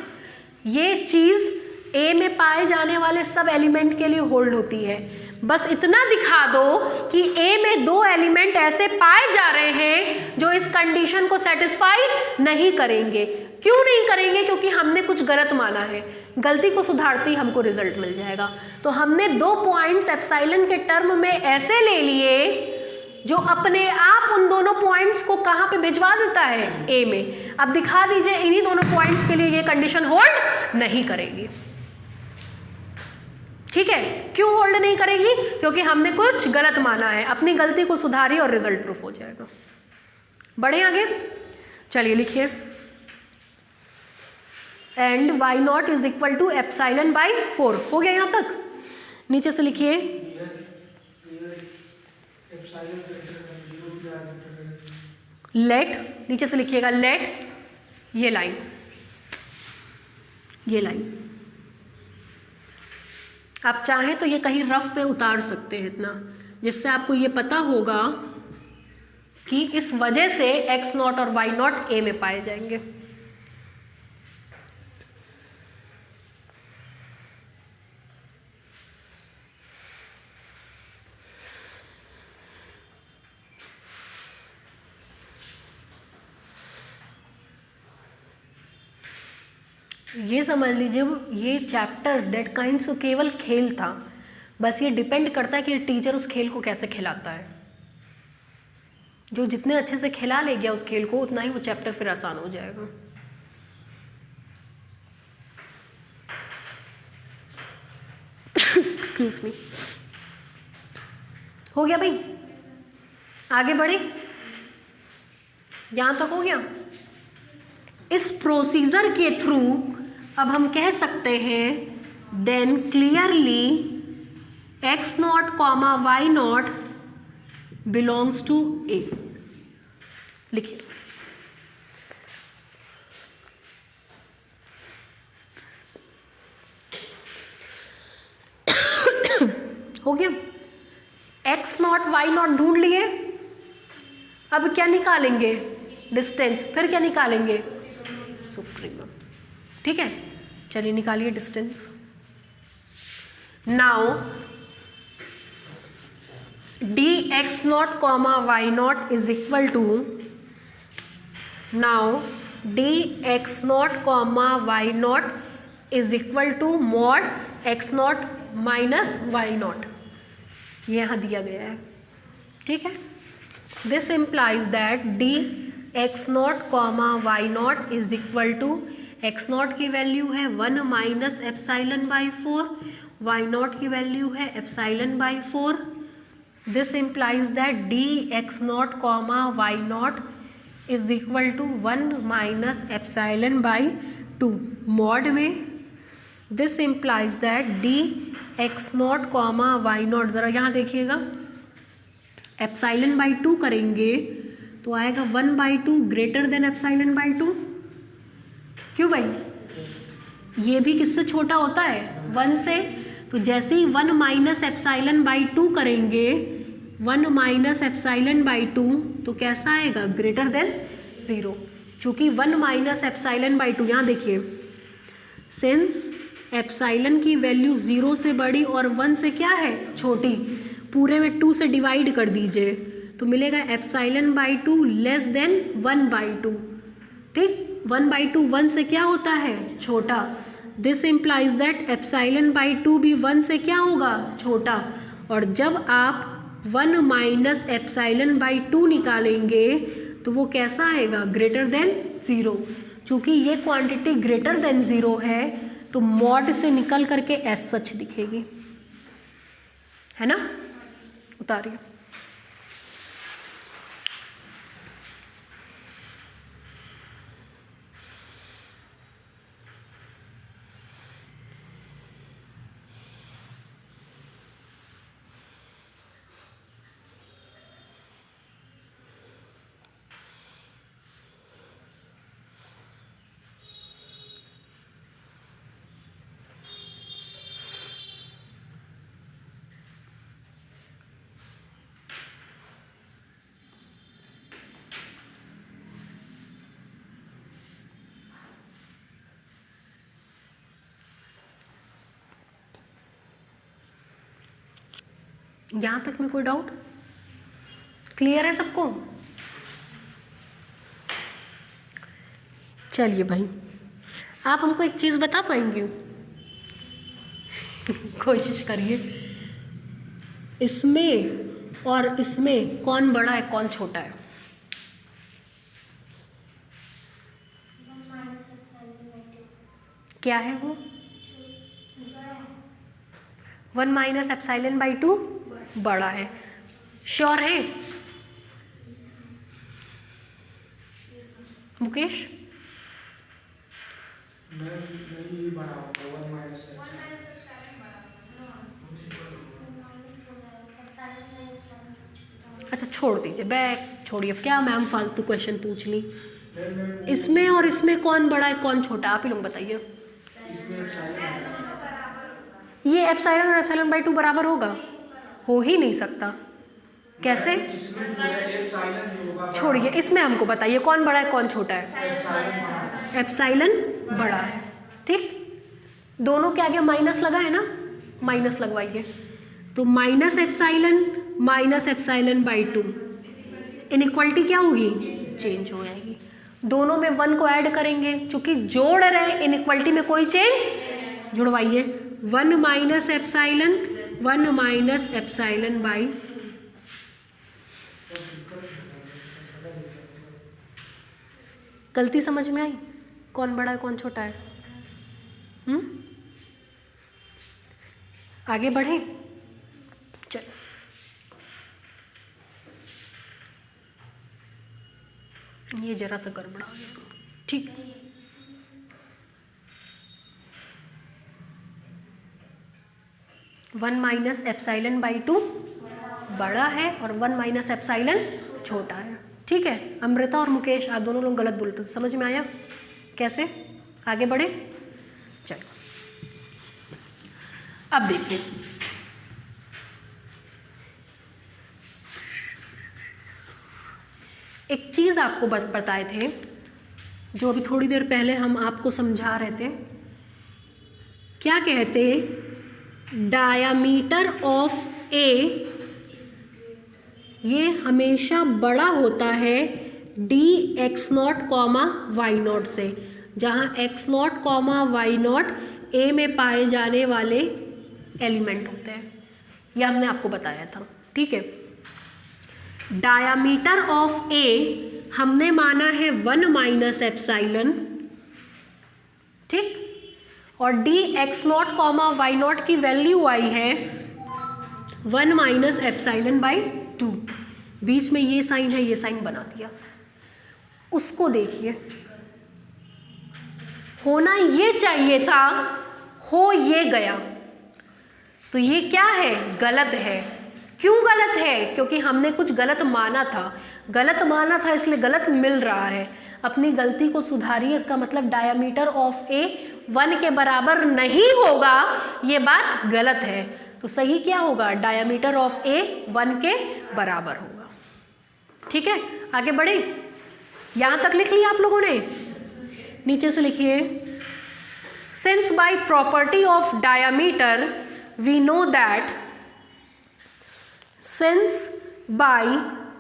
ये चीज ए में पाए जाने वाले सब एलिमेंट के लिए होल्ड होती है। बस इतना दिखा दो कि ए में 2 एलिमेंट ऐसे पाए जा रहे हैं जो इस कंडीशन को सेटिस्फाई नहीं करेंगे। क्यों नहीं करेंगे? क्योंकि हमने कुछ गलत माना है, गलती को सुधारते ही हमको रिजल्ट मिल जाएगा। तो हमने 2 पॉइंट्स एप्साइलन के टर्म में ऐसे ले लिए जो अपने आप उन दोनों पॉइंट्स को कहाँ पे भिजवा देता है? ए में। अब दिखा दीजिए इन्हीं दोनों पॉइंट्स के लिए ये कंडीशन होल्ड नहीं करेगी। ठीक है, क्यों होल्ड नहीं करेगी? क्योंकि हमने कुछ गलत माना है, अपनी गलती को सुधारिए और रिजल्ट प्रूफ हो जाएगा। बढ़े आगे, चलिए लिखिए, and y not is equal to epsilon by 4। हो गया यहाँ तक? नीचे से लिखिए, लेट, नीचे से लिखिएगा लेट, ये लाइन, ये लाइन आप चाहें तो ये कहीं रफ पे उतार सकते हैं इतना, जिससे आपको ये पता होगा कि इस वजह से x नॉट और y नॉट ए में पाए जाएंगे। ये समझ लीजिए, ये चैप्टर डेट काइंड्स को केवल खेल था, बस ये डिपेंड करता है कि टीचर उस खेल को कैसे खिलाता है। जो जितने अच्छे से खिला ले गया उस खेल को, उतना ही वो चैप्टर फिर आसान हो जाएगा। एक्सक्यूज मी, हो गया भाई? आगे बढ़े, यहां तक हो गया? इस प्रोसीजर के थ्रू अब हम कह सकते हैं then clearly x not comma y not belongs to A। लिखिए, हो गया। x नॉट y नॉट ढूंढ लिए, अब क्या निकालेंगे? डिस्टेंस। फिर क्या निकालेंगे? सुप्रीमम। ठीक है, चलिए निकालिए distance. Now dx not comma y not is equal to, now dx not comma y not is equal to mod x not minus y not, ये यहाँ दिया गया है। ठीक है, this implies that dx not comma y not is equal to, x not की value है 1 minus epsilon by 4, y not की वैल्यू है epsilon by 4। This implies that dx not comma y not is equal to 1 minus epsilon by 2 mod में। This implies that dx not comma y naught, ज़रा यहाँ देखिएगा, epsilon by 2 करेंगे तो आएगा 1/2 greater than epsilon by 2। क्यों भाई? ये भी किससे छोटा होता है? 1 से। तो जैसे ही 1 माइनस एप्साइलन बाई 2 करेंगे, 1 माइनस एप्साइलन बाई 2, तो कैसा आएगा? Greater than 0। चूँकि 1 माइनस एप्साइलन बाई 2, यहाँ देखिए, सिंस एप्साइलन की वैल्यू 0 से बड़ी और 1 से क्या है? छोटी, पूरे में 2 से डिवाइड कर दीजिए तो मिलेगा एप्साइलन बाई 2 लेस देन 1/2। ठीक, 1/2 1 से क्या होता है? छोटा। This implies that epsilon by 2 भी 1 से क्या होगा? छोटा। और जब आप 1 माइनस एप्साइलन बाई 2 निकालेंगे तो वो कैसा आएगा? Greater than 0। चूँकि ये क्वांटिटी ग्रेटर देन 0 है तो मॉड से निकल करके एस सच दिखेगी, है ना? उतारिए। यहाँ तक में कोई डाउट? क्लियर है सबको? चलिए भाई, आप हमको एक चीज़ बता पाएंगे? कोशिश करिए, इसमें और इसमें कौन बड़ा है कौन छोटा है? क्या है वो? 1 माइनस एप्साइलन बाई 2 बड़ा है। श्योर है मुकेश? अच्छा छोड़ दीजिए, बैक छोड़िए, क्या मैम फालतू क्वेश्चन पूछ ली। इसमें और इसमें कौन बड़ा है कौन छोटा, आप ही लोग बताइए। ये एप्साइलन और एप्साइलन बाई 2 बराबर होगा? हो ही नहीं सकता। कैसे? छोड़िए, इसमें हमको बताइए कौन बड़ा है कौन छोटा है। एप्साइलन बड़ा है। ठीक, दोनों के आगे माइनस लगा है ना, माइनस लगवाइए। तो माइनस एप्साइलन बाई 2, इनइक्वालिटी क्या होगी? चेंज हो जाएगी। दोनों में 1 को ऐड करेंगे, चूंकि जोड़ रहे इनइक्वालिटी में कोई चेंज, जुड़वाइए। 1 माइनस एप्साइलन बाई, गलती समझ में आई? कौन बड़ा है कौन छोटा है? आगे बढ़े? चलो, ये जरा सा गड़बड़ा गया। ठीक है। 1 माइनस एप्साइलन बाई 2 बड़ा है और 1 माइनस एप्साइलन छोटा है। ठीक है, अमृता और मुकेश आप दोनों लोग गलत बोलते थे, समझ में आया कैसे? आगे बढ़े, चलो अब देखिए एक चीज़ आपको बताए थे जो अभी थोड़ी देर पहले हम आपको समझा रहे थे। क्या कहते? डायामीटर ऑफ ए ये हमेशा बड़ा होता है d x not comma y not से, जहाँ x not comma y not A में पाए जाने वाले एलिमेंट होते हैं। यह हमने आपको बताया था। ठीक है, डायामीटर ऑफ ए हमने माना है 1 माइनस एप्साइलन, ठीक, और d x not comma y not की वैल्यू आई है 1 माइनस एप्साइलन बाई 2। बीच में ये साइन है, ये साइन बना दिया। उसको देखिए, होना ये चाहिए था, हो ये गया, तो ये क्या है? गलत है। क्यों गलत है? क्योंकि हमने कुछ गलत माना था, इसलिए गलत मिल रहा है। अपनी गलती को सुधारिए। इसका मतलब डायामीटर ऑफ ए 1 के बराबर नहीं होगा, ये बात गलत है। तो सही क्या होगा? डायामीटर ऑफ ए 1 के बराबर होगा। ठीक है, आगे बढ़े। यहां तक लिख लिया आप लोगों ने? नीचे से लिखिए, since by property of diameter we know that, since by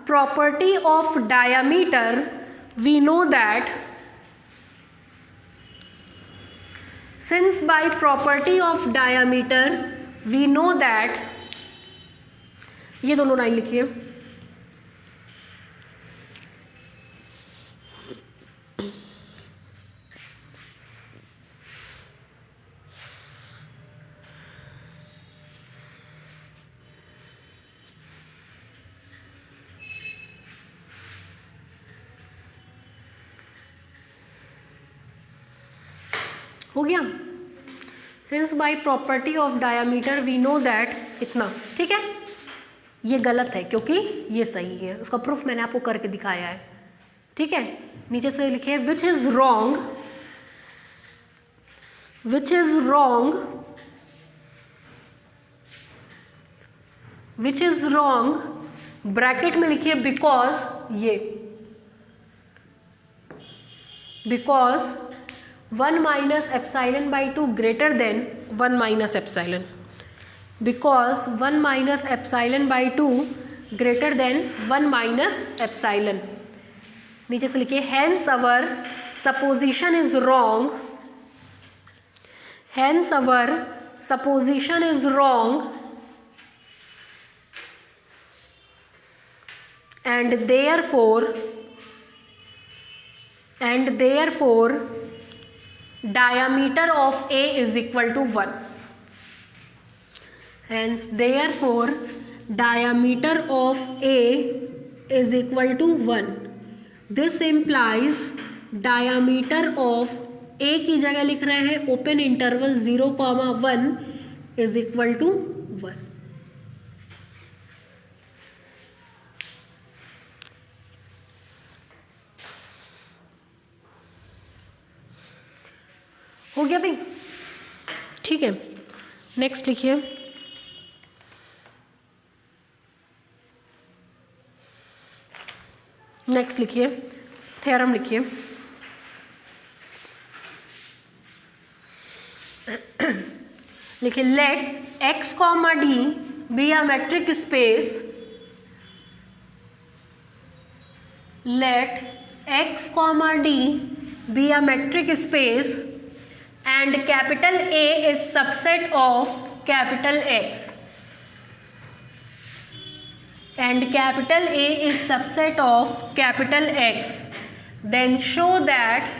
property of diameter we know that, since by property of diameter we know that, ये दोनों लाइन लिखिए। हो गया? Since by property of diameter we know that, इतना। ठीक है, ये गलत है क्योंकि ये सही है। उसका प्रूफ मैंने आपको करके दिखाया है। ठीक है, नीचे से लिखिए, which is wrong, which is wrong, which is wrong, bracket में लिखिए बिकॉज, ये because 1 minus epsilon by 2 greater than 1 minus epsilon, because 1 minus epsilon by 2 greater than 1 minus epsilon. नीचे से लिखिए, hence our supposition is wrong, hence our supposition is wrong and therefore diameter of A is equal to 1. Hence therefore diameter of A is equal to 1. This implies diameter of A की जगह लिख रहे हैं open interval 0,1 is equal to 1. हो गया भाई? ठीक है, नेक्स्ट लिखिए, नेक्स्ट लिखिए, थ्योरम लिखिए। लिखिए, let X comma d be a metric space, let X comma d be a metric space and capital A is subset of capital X, and capital A is subset of capital X, then show that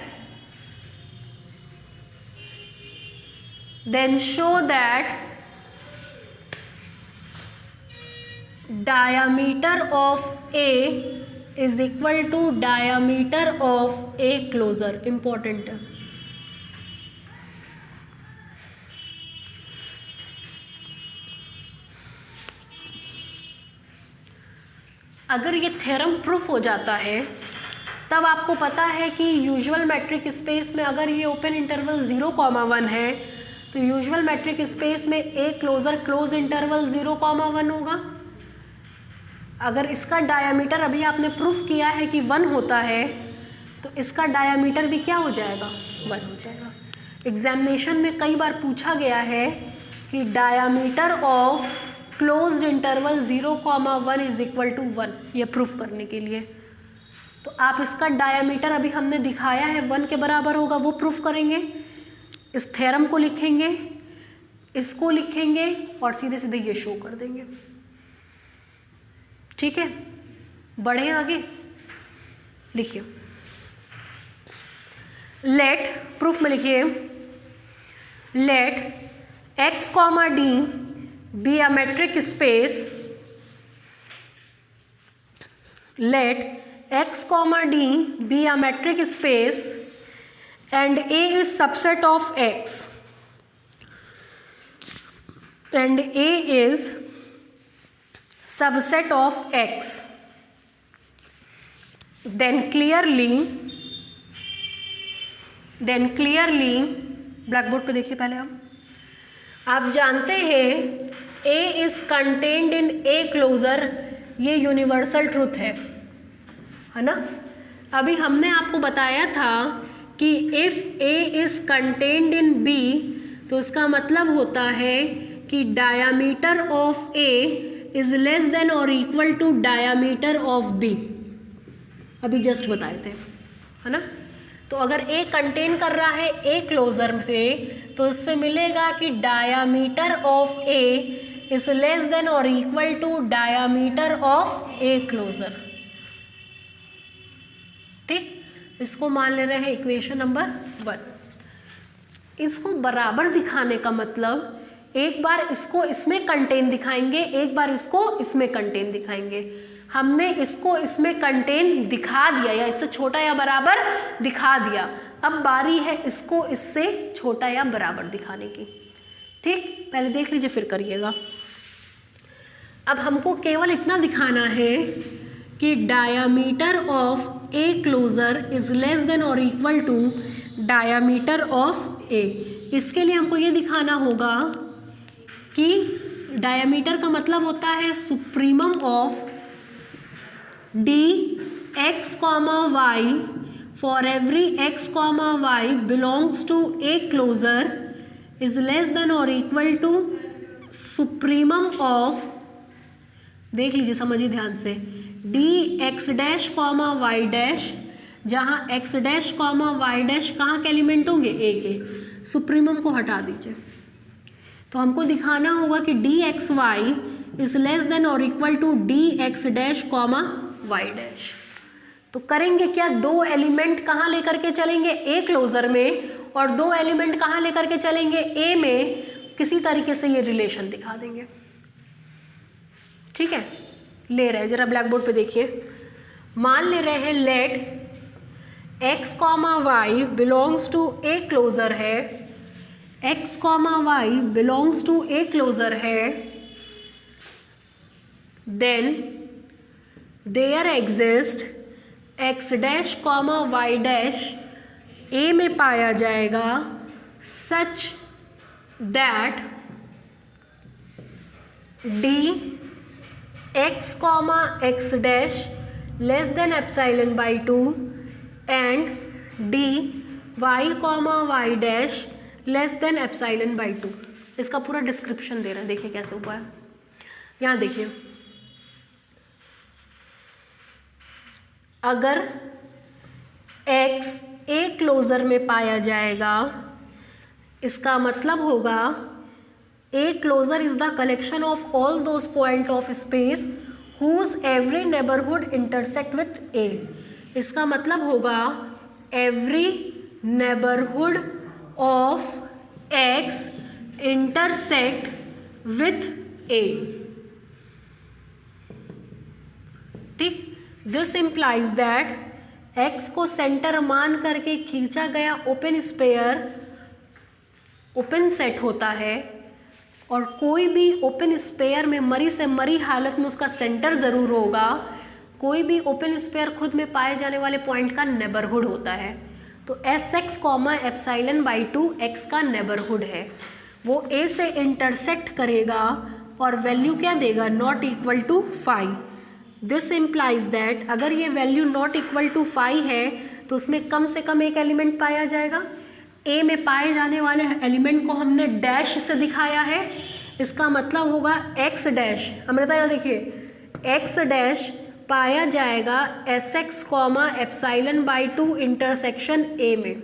diameter of A is equal to diameter of A closure. Important. अगर ये theorem proof हो जाता है तब आपको पता है कि यूजुअल मैट्रिक स्पेस में अगर ये ओपन इंटरवल 0,1 है तो यूजुअल मैट्रिक स्पेस में ए क्लोजर क्लोज इंटरवल 0,1 होगा। अगर इसका डायामीटर अभी आपने प्रूफ किया है कि 1 होता है तो इसका डायामीटर भी क्या हो जाएगा, 1 हो जाएगा। एग्जामिनेशन में कई बार पूछा गया है कि diameter of closed interval 0,1 is equal to 1, ये प्रूफ करने के लिए। तो आप इसका डायामीटर अभी हमने दिखाया है 1 के बराबर होगा, वो प्रूफ करेंगे, इस थ्योरम को लिखेंगे, इसको लिखेंगे और सीधे सीधे ये शो कर देंगे। ठीक है, बढ़े आगे, लिखिए। लेट, प्रूफ में लिखिए, let x, d be a metric space, let x, d be a metric space and A is subset of X and A is subset of X, then clearly black board पे देखिए पहले आप जानते हैं A is contained in A closure, ये universal truth है ना। अभी हमने आपको बताया था कि if A is contained in B तो इसका मतलब होता है कि diameter of A is less than और equal to diameter of B, अभी जस्ट बताए थे, है ना। तो अगर A कंटेन कर रहा है A क्लोजर से तो इससे मिलेगा कि diameter of A is less than और equal to diameter of A closure. ठीक, इसको मान ले रहे हैं इक्वेशन नंबर 1। इसको बराबर दिखाने का मतलब एक बार इसको इसमें कंटेन दिखाएंगे, एक बार इसको इसमें कंटेन दिखाएंगे। हमने इसको इसमें कंटेन दिखा दिया या इससे छोटा या बराबर दिखा दिया, अब बारी है इसको इससे छोटा या बराबर दिखाने की। ठीक, पहले देख लीजिए फिर करिएगा। अब हमको केवल इतना दिखाना है कि diameter of A closure is less than और equal to diameter of A. इसके लिए हमको ये दिखाना होगा कि डायामीटर का मतलब होता है supremum of D X comma Y for every X comma Y belongs to A closure is less than और इक्वल टू सुप्रीमम ऑफ, देख लीजिए समझिए ध्यान से, D x dash comma Y dash, जहाँ X dash comma Y dash कहाँ के element होंगे, ए के। सुप्रीमम को हटा दीजिए तो हमको दिखाना होगा कि D x Y is less than और equal to D x dash comma Y dash. तो करेंगे क्या, दो एलिमेंट कहाँ लेकर के चलेंगे, ए क्लोजर में, और दो एलिमेंट कहाँ लेकर के चलेंगे, ए में। किसी तरीके से ये रिलेशन दिखा देंगे। ठीक है, ले रहे हैं, जरा ब्लैक बोर्ड पे देखिए। मान ले रहे हैं let X comma Y belongs to A closure है, X comma Y belongs to A closure है, then there exist X dash comma Y dash A में पाया जाएगा such that D X comma X dash less than epsilon by 2 and D Y comma Y dash less than epsilon by 2। इसका पूरा description दे रहे हैं, देखिए कैसे हुआ है। यहाँ देखिए, अगर x ए क्लोजर में पाया जाएगा, इसका मतलब होगा A closure is the collection of all those point of space whose every neighbourhood intersect with A. इसका मतलब होगा every neighbourhood of x intersect with A. ठीक, दिस इम्प्लाइज दैट x को सेंटर मान करके खींचा गया ओपन स्पेयर ओपन सेट होता है, और कोई भी ओपन स्पेयर में मरी से मरी हालत में उसका सेंटर ज़रूर होगा, कोई भी ओपन स्फीयर खुद में पाए जाने वाले पॉइंट का नेबरहुड होता है। तो S x comma epsilon by 2 x का नेबरहुड है, वो ए से इंटरसेक्ट करेगा और वैल्यू क्या देगा, not equal to 5। This implies that अगर ये वैल्यू नॉट इक्वल टू 5 है तो उसमें कम से कम एक एलिमेंट पाया जाएगा। ए में पाए जाने वाले एलिमेंट को हमने डैश से दिखाया है, इसका मतलब होगा एक्स डैश। अमृता यहाँ देखिए, एक्स डैश पाया जाएगा S x comma epsilon by 2 intersection A में।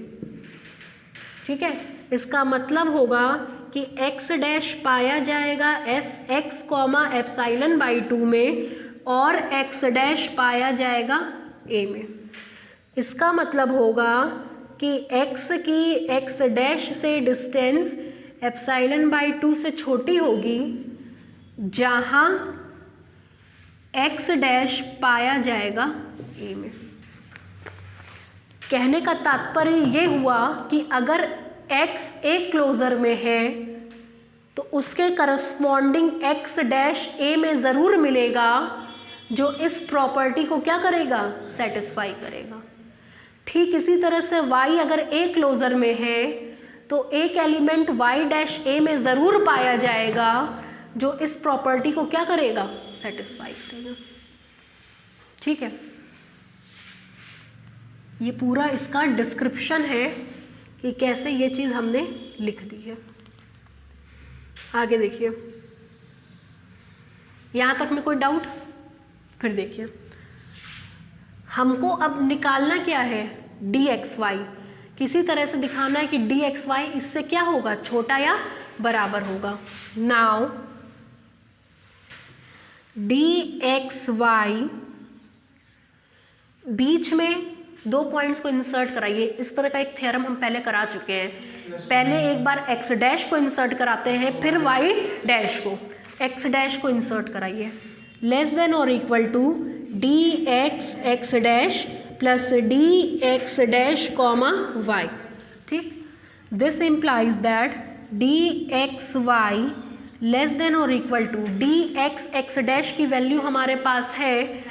ठीक है, इसका मतलब होगा कि एक्स डैश पाया जाएगा S x comma epsilon by 2 में और एक्स डैश पाया जाएगा ए में। इसका मतलब होगा कि एक्स की एक्स डैश से डिस्टेंस एप्साइलन बाई 2 से छोटी होगी जहाँ एक्स डैश पाया जाएगा ए में। कहने का तात्पर्य ये हुआ कि अगर एक्स ए क्लोजर में है तो उसके करस्पॉन्डिंग एक्स डैश ए में ज़रूर मिलेगा, जो इस प्रॉपर्टी को क्या करेगा, सेटिस्फाई करेगा। ठीक इसी तरह से y अगर ए क्लोजर में है तो एक एलिमेंट y डैश ए में ज़रूर पाया जाएगा, जो इस प्रॉपर्टी को क्या करेगा, सेटिस्फाई करेगा। ठीक है, ये पूरा इसका डिस्क्रिप्शन है कि कैसे ये चीज़ हमने लिख दी है। आगे देखिए, यहाँ तक में कोई डाउट? फिर देखिए, हमको अब निकालना क्या है, डी एक्स वाई। किसी तरह से दिखाना है कि डी एक्स वाई इससे क्या होगा, छोटा या बराबर होगा। नाउ डी एक्स वाई, बीच में 2 पॉइंट्स को इंसर्ट कराइए। इस तरह का एक थ्योरम हम पहले करा चुके हैं। पहले एक बार एक्स डैश को इंसर्ट कराते हैं, फिर वाई डैश को, एक्स डैश को इंसर्ट कराइए। लेस देन और equal to D X x dash plus D x dash comma Y. ठीक, this implies that D x Y less than और equal to D X x dash की value हमारे पास है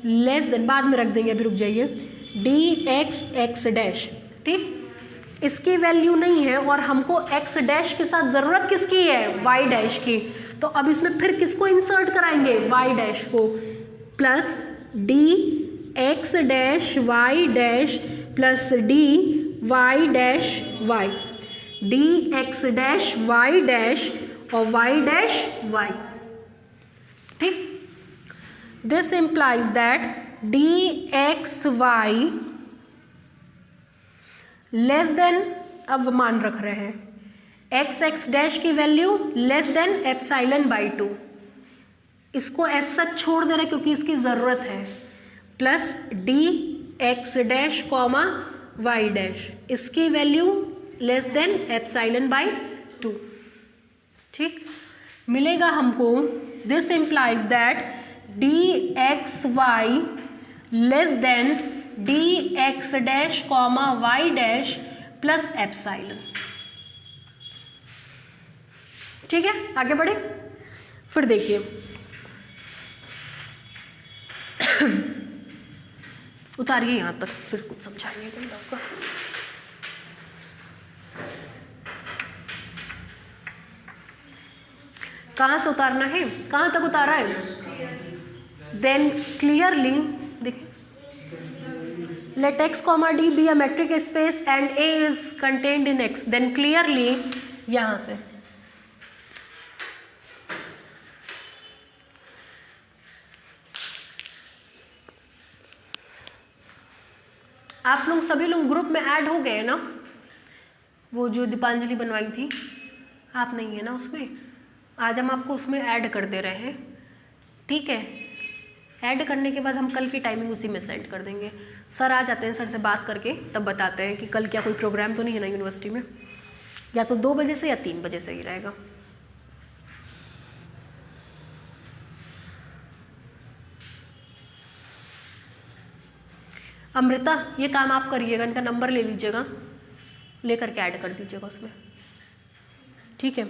less then, बाद में रख देंगे, अभी रुक जाइए, डी एक्स एक्स डैश। ठीक, इसकी वैल्यू नहीं है और हमको एक्स डैश के साथ ज़रूरत किसकी है, वाई डैश की। तो अब इसमें फिर किसको इंसर्ट कराएंगे, वाई डैश को, plus D x dash Y dash plus d y dash y, d x dash Y dash और वाई डैश वाई। ठीक, this implies that D x Y less than, अब मान रख रहे हैं, एक्स एक्स डैश की value less than epsilon by 2, इसको ऐसा छोड़ दे रहे क्योंकि इसकी ज़रूरत है, plus D x dash comma Y dash, इसकी value less than epsilon by 2। ठीक, मिलेगा हमको, this implies that D x Y less than D x dash comma Y dash plus epsilon. ठीक है, आगे बढ़े। फिर देखिए, उतारिए यहाँ तक, फिर कुछ समझाइए आपका। कहाँ से उतारना है, कहाँ तक उतारा है? देन क्लियरली देखिए, let x comma d be a metric space and a is contained in x, then clearly यहाँ से आप लोग सभी लोग ग्रुप में ऐड हो गए ना, वो जो दीपांजलि बनवाई थी, आप नहीं है ना उसमें, आज हम आपको उसमें ऐड कर दे रहे हैं। ठीक है, ऐड करने के बाद हम कल की टाइमिंग उसी में सेंड कर देंगे। सर आ जाते हैं, सर से बात करके तब बताते हैं कि कल क्या कोई प्रोग्राम तो नहीं है ना यूनिवर्सिटी में, या तो 2 बजे से या 3 बजे से ही रहेगा। अमृता, ये काम आप करिएगा, इनका नंबर ले लीजिएगा, लेकर के ऐड कर दीजिएगा उसमें। ठीक है,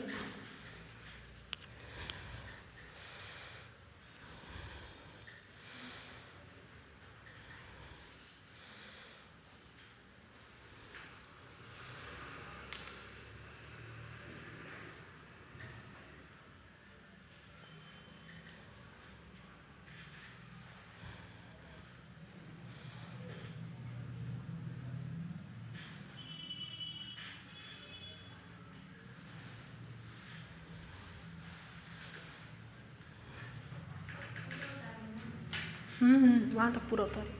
वहाँ तक पूरा होता है।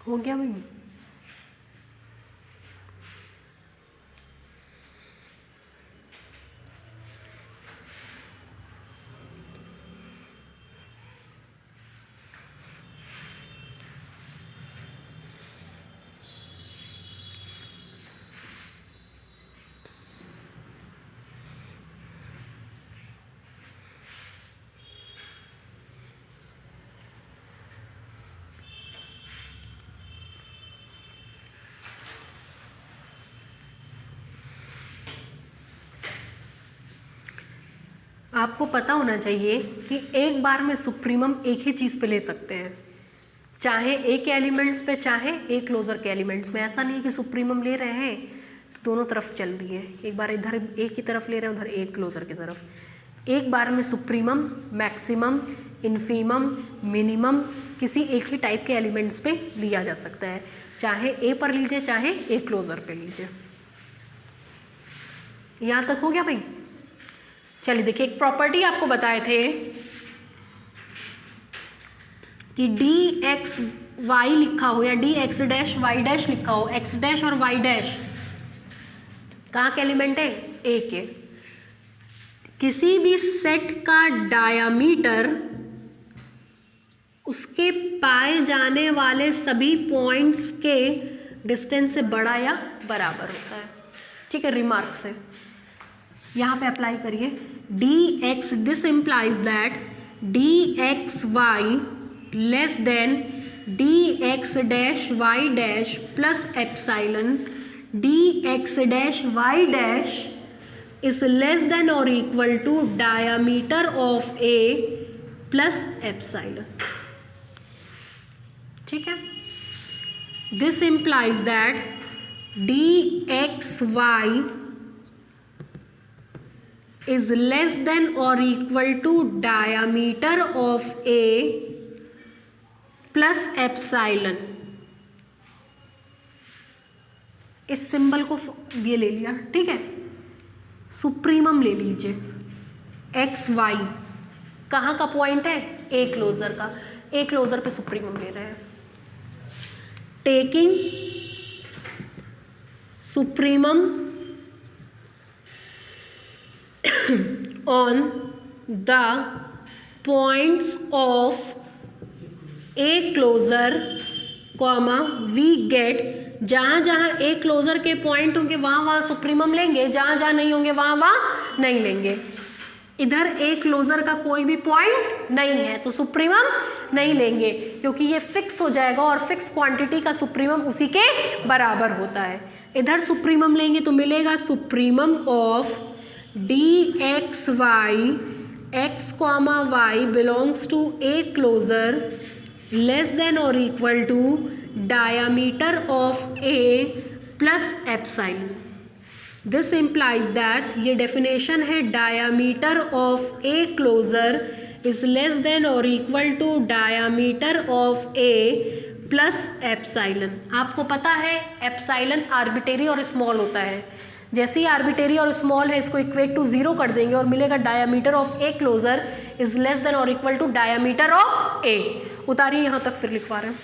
हो गया भाई? आपको पता होना चाहिए कि एक बार में सुप्रीमम एक ही चीज़ पे ले सकते हैं, चाहे एक एलिमेंट्स पे चाहे एक क्लोजर के एलिमेंट्स में। ऐसा नहीं कि सुप्रीमम ले रहे हैं तो दोनों तरफ चल रही है, एक बार इधर एक की तरफ ले रहे हैं उधर एक क्लोजर की तरफ। एक बार में सुप्रीमम, मैक्सिमम, इन्फीमम, मिनिमम किसी एक ही टाइप के एलिमेंट्स पे लिया जा सकता है, चाहे ए पर लीजिए चाहे एक क्लोजर पे लीजिए। यहाँ तक हो गया भाई? चलिए देखिए, एक प्रॉपर्टी आपको बताए थे कि डी एक्स वाई लिखा हो या d x dash Y dash लिखा हो, एक्स डैश और वाई डैश कहाँ के एलिमेंट है? ए के। किसी भी सेट का डायामीटर उसके पाए जाने वाले सभी पॉइंट्स के डिस्टेंस से बड़ा या बराबर होता है। ठीक है, रिमार्क से यहाँ पे अप्लाई करिए। D X, this implies that D x Y less than D x dash Y dash plus epsilon D x dash Y dash is less than और equal to diameter of A plus epsilon. ठीक है, this implies that D x Y is less than or equal to diameter of A plus epsilon। इस symbol को ये ले लिया, ठीक है। सुप्रीमम ले लीजिए, एक्स वाई कहाँ का पॉइंट है? ए क्लोजर का। ए क्लोजर पे सुप्रीमम ले रहे हैं। Taking supremum on the points of A closer, we get जहाँ जहाँ ए क्लोजर के पॉइंट होंगे वहाँ वहाँ सुप्रीमम लेंगे, जहाँ जहाँ नहीं होंगे वहाँ वहाँ नहीं लेंगे। इधर ए क्लोजर का कोई भी पॉइंट नहीं है तो सुप्रीमम नहीं लेंगे, क्योंकि ये फिक्स हो जाएगा और फिक्स क्वांटिटी का सुप्रीमम उसी के बराबर होता है। इधर सुप्रीमम लेंगे तो मिलेगा supremum of D x Y x comma Y belongs to A closure less than और equal to diameter of A plus epsilon. This implies that, ये डेफिनेशन है, diameter of A closure is less than और equal to diameter of A plus epsilon. आपको पता है epsilon arbitrary और small होता है, जैसे ही आर्बिटेरी और स्मॉल है इसको इक्वेट टू 0 कर देंगे और मिलेगा diameter of A closure is less than और equal to diameter of A. उतारिए यहाँ तक, फिर लिखवा रहे हैं।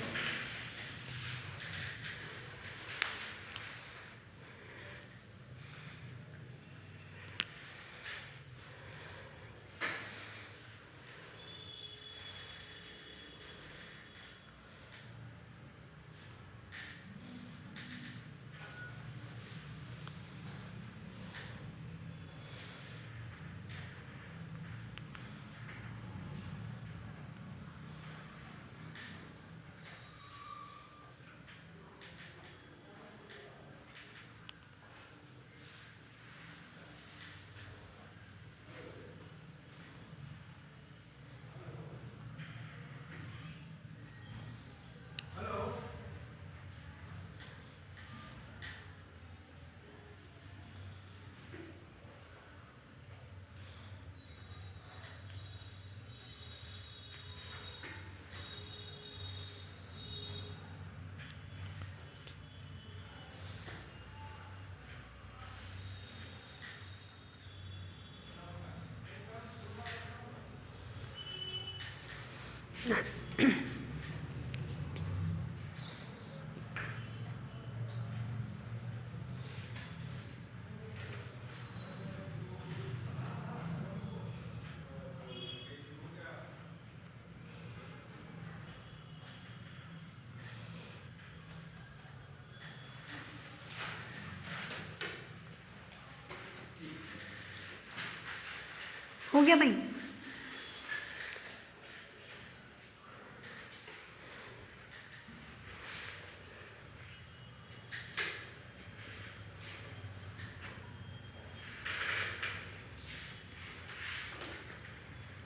हो गया भाई?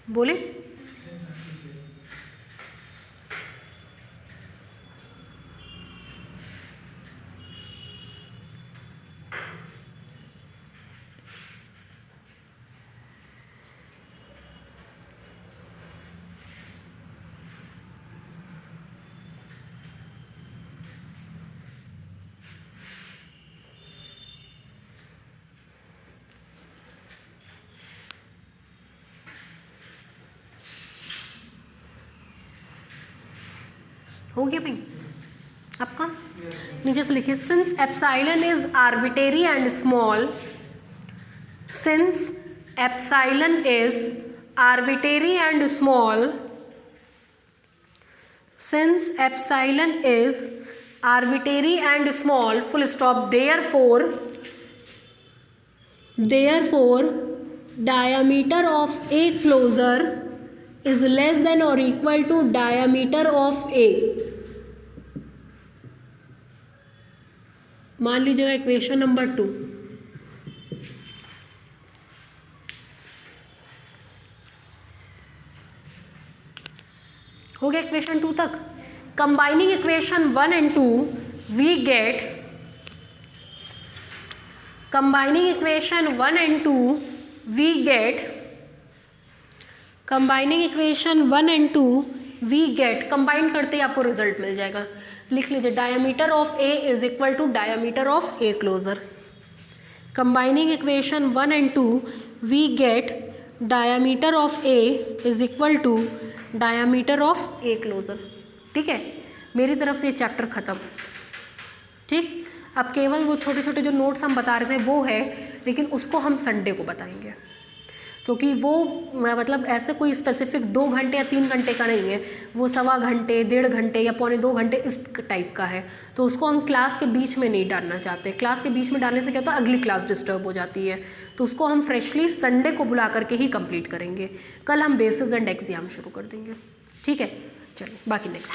बोले हो गया भाई आपका? नीचे से लिखिए, since epsilon is arbitrary and small, since epsilon is arbitrary and small, since epsilon is arbitrary and small, full stop, therefore diameter of A closure is less than or equal to diameter of A। मान लीजिएगा equation number 2, हो गया equation 2 तक। Combining equation 1 and 2 we get, combining equation 1 and 2 we get, combining equation 1 and 2 we get, combine करते ही आपको result मिल जाएगा। लिख लीजिए, diameter of A is equal to diameter of A closure. Combining equation 1 and 2 we get diameter of A is equal to diameter of A closure. ठीक है, मेरी तरफ से ये चैप्टर ख़त्म। ठीक, अब केवल वो छोटे छोटे जो नोट्स हम बता रहे थे वो है, लेकिन उसको हम संडे को बताएंगे, क्योंकि वो मतलब ऐसे कोई स्पेसिफिक 2 घंटे या 3 घंटे का नहीं है, वो 1.25 घंटे, 1.5 घंटे या 1.25 घंटे इस टाइप का है। तो उसको हम क्लास के बीच में नहीं डालना चाहते। क्लास के बीच में डालने से क्या होता है, अगली क्लास डिस्टर्ब हो जाती है। तो उसको हम फ्रेशली संडे को बुला करके ही कंप्लीट करेंगे। कल हम बेसिस एंड एग्जाम शुरू कर देंगे। ठीक है, चलिए बाकी नेक्स्ट।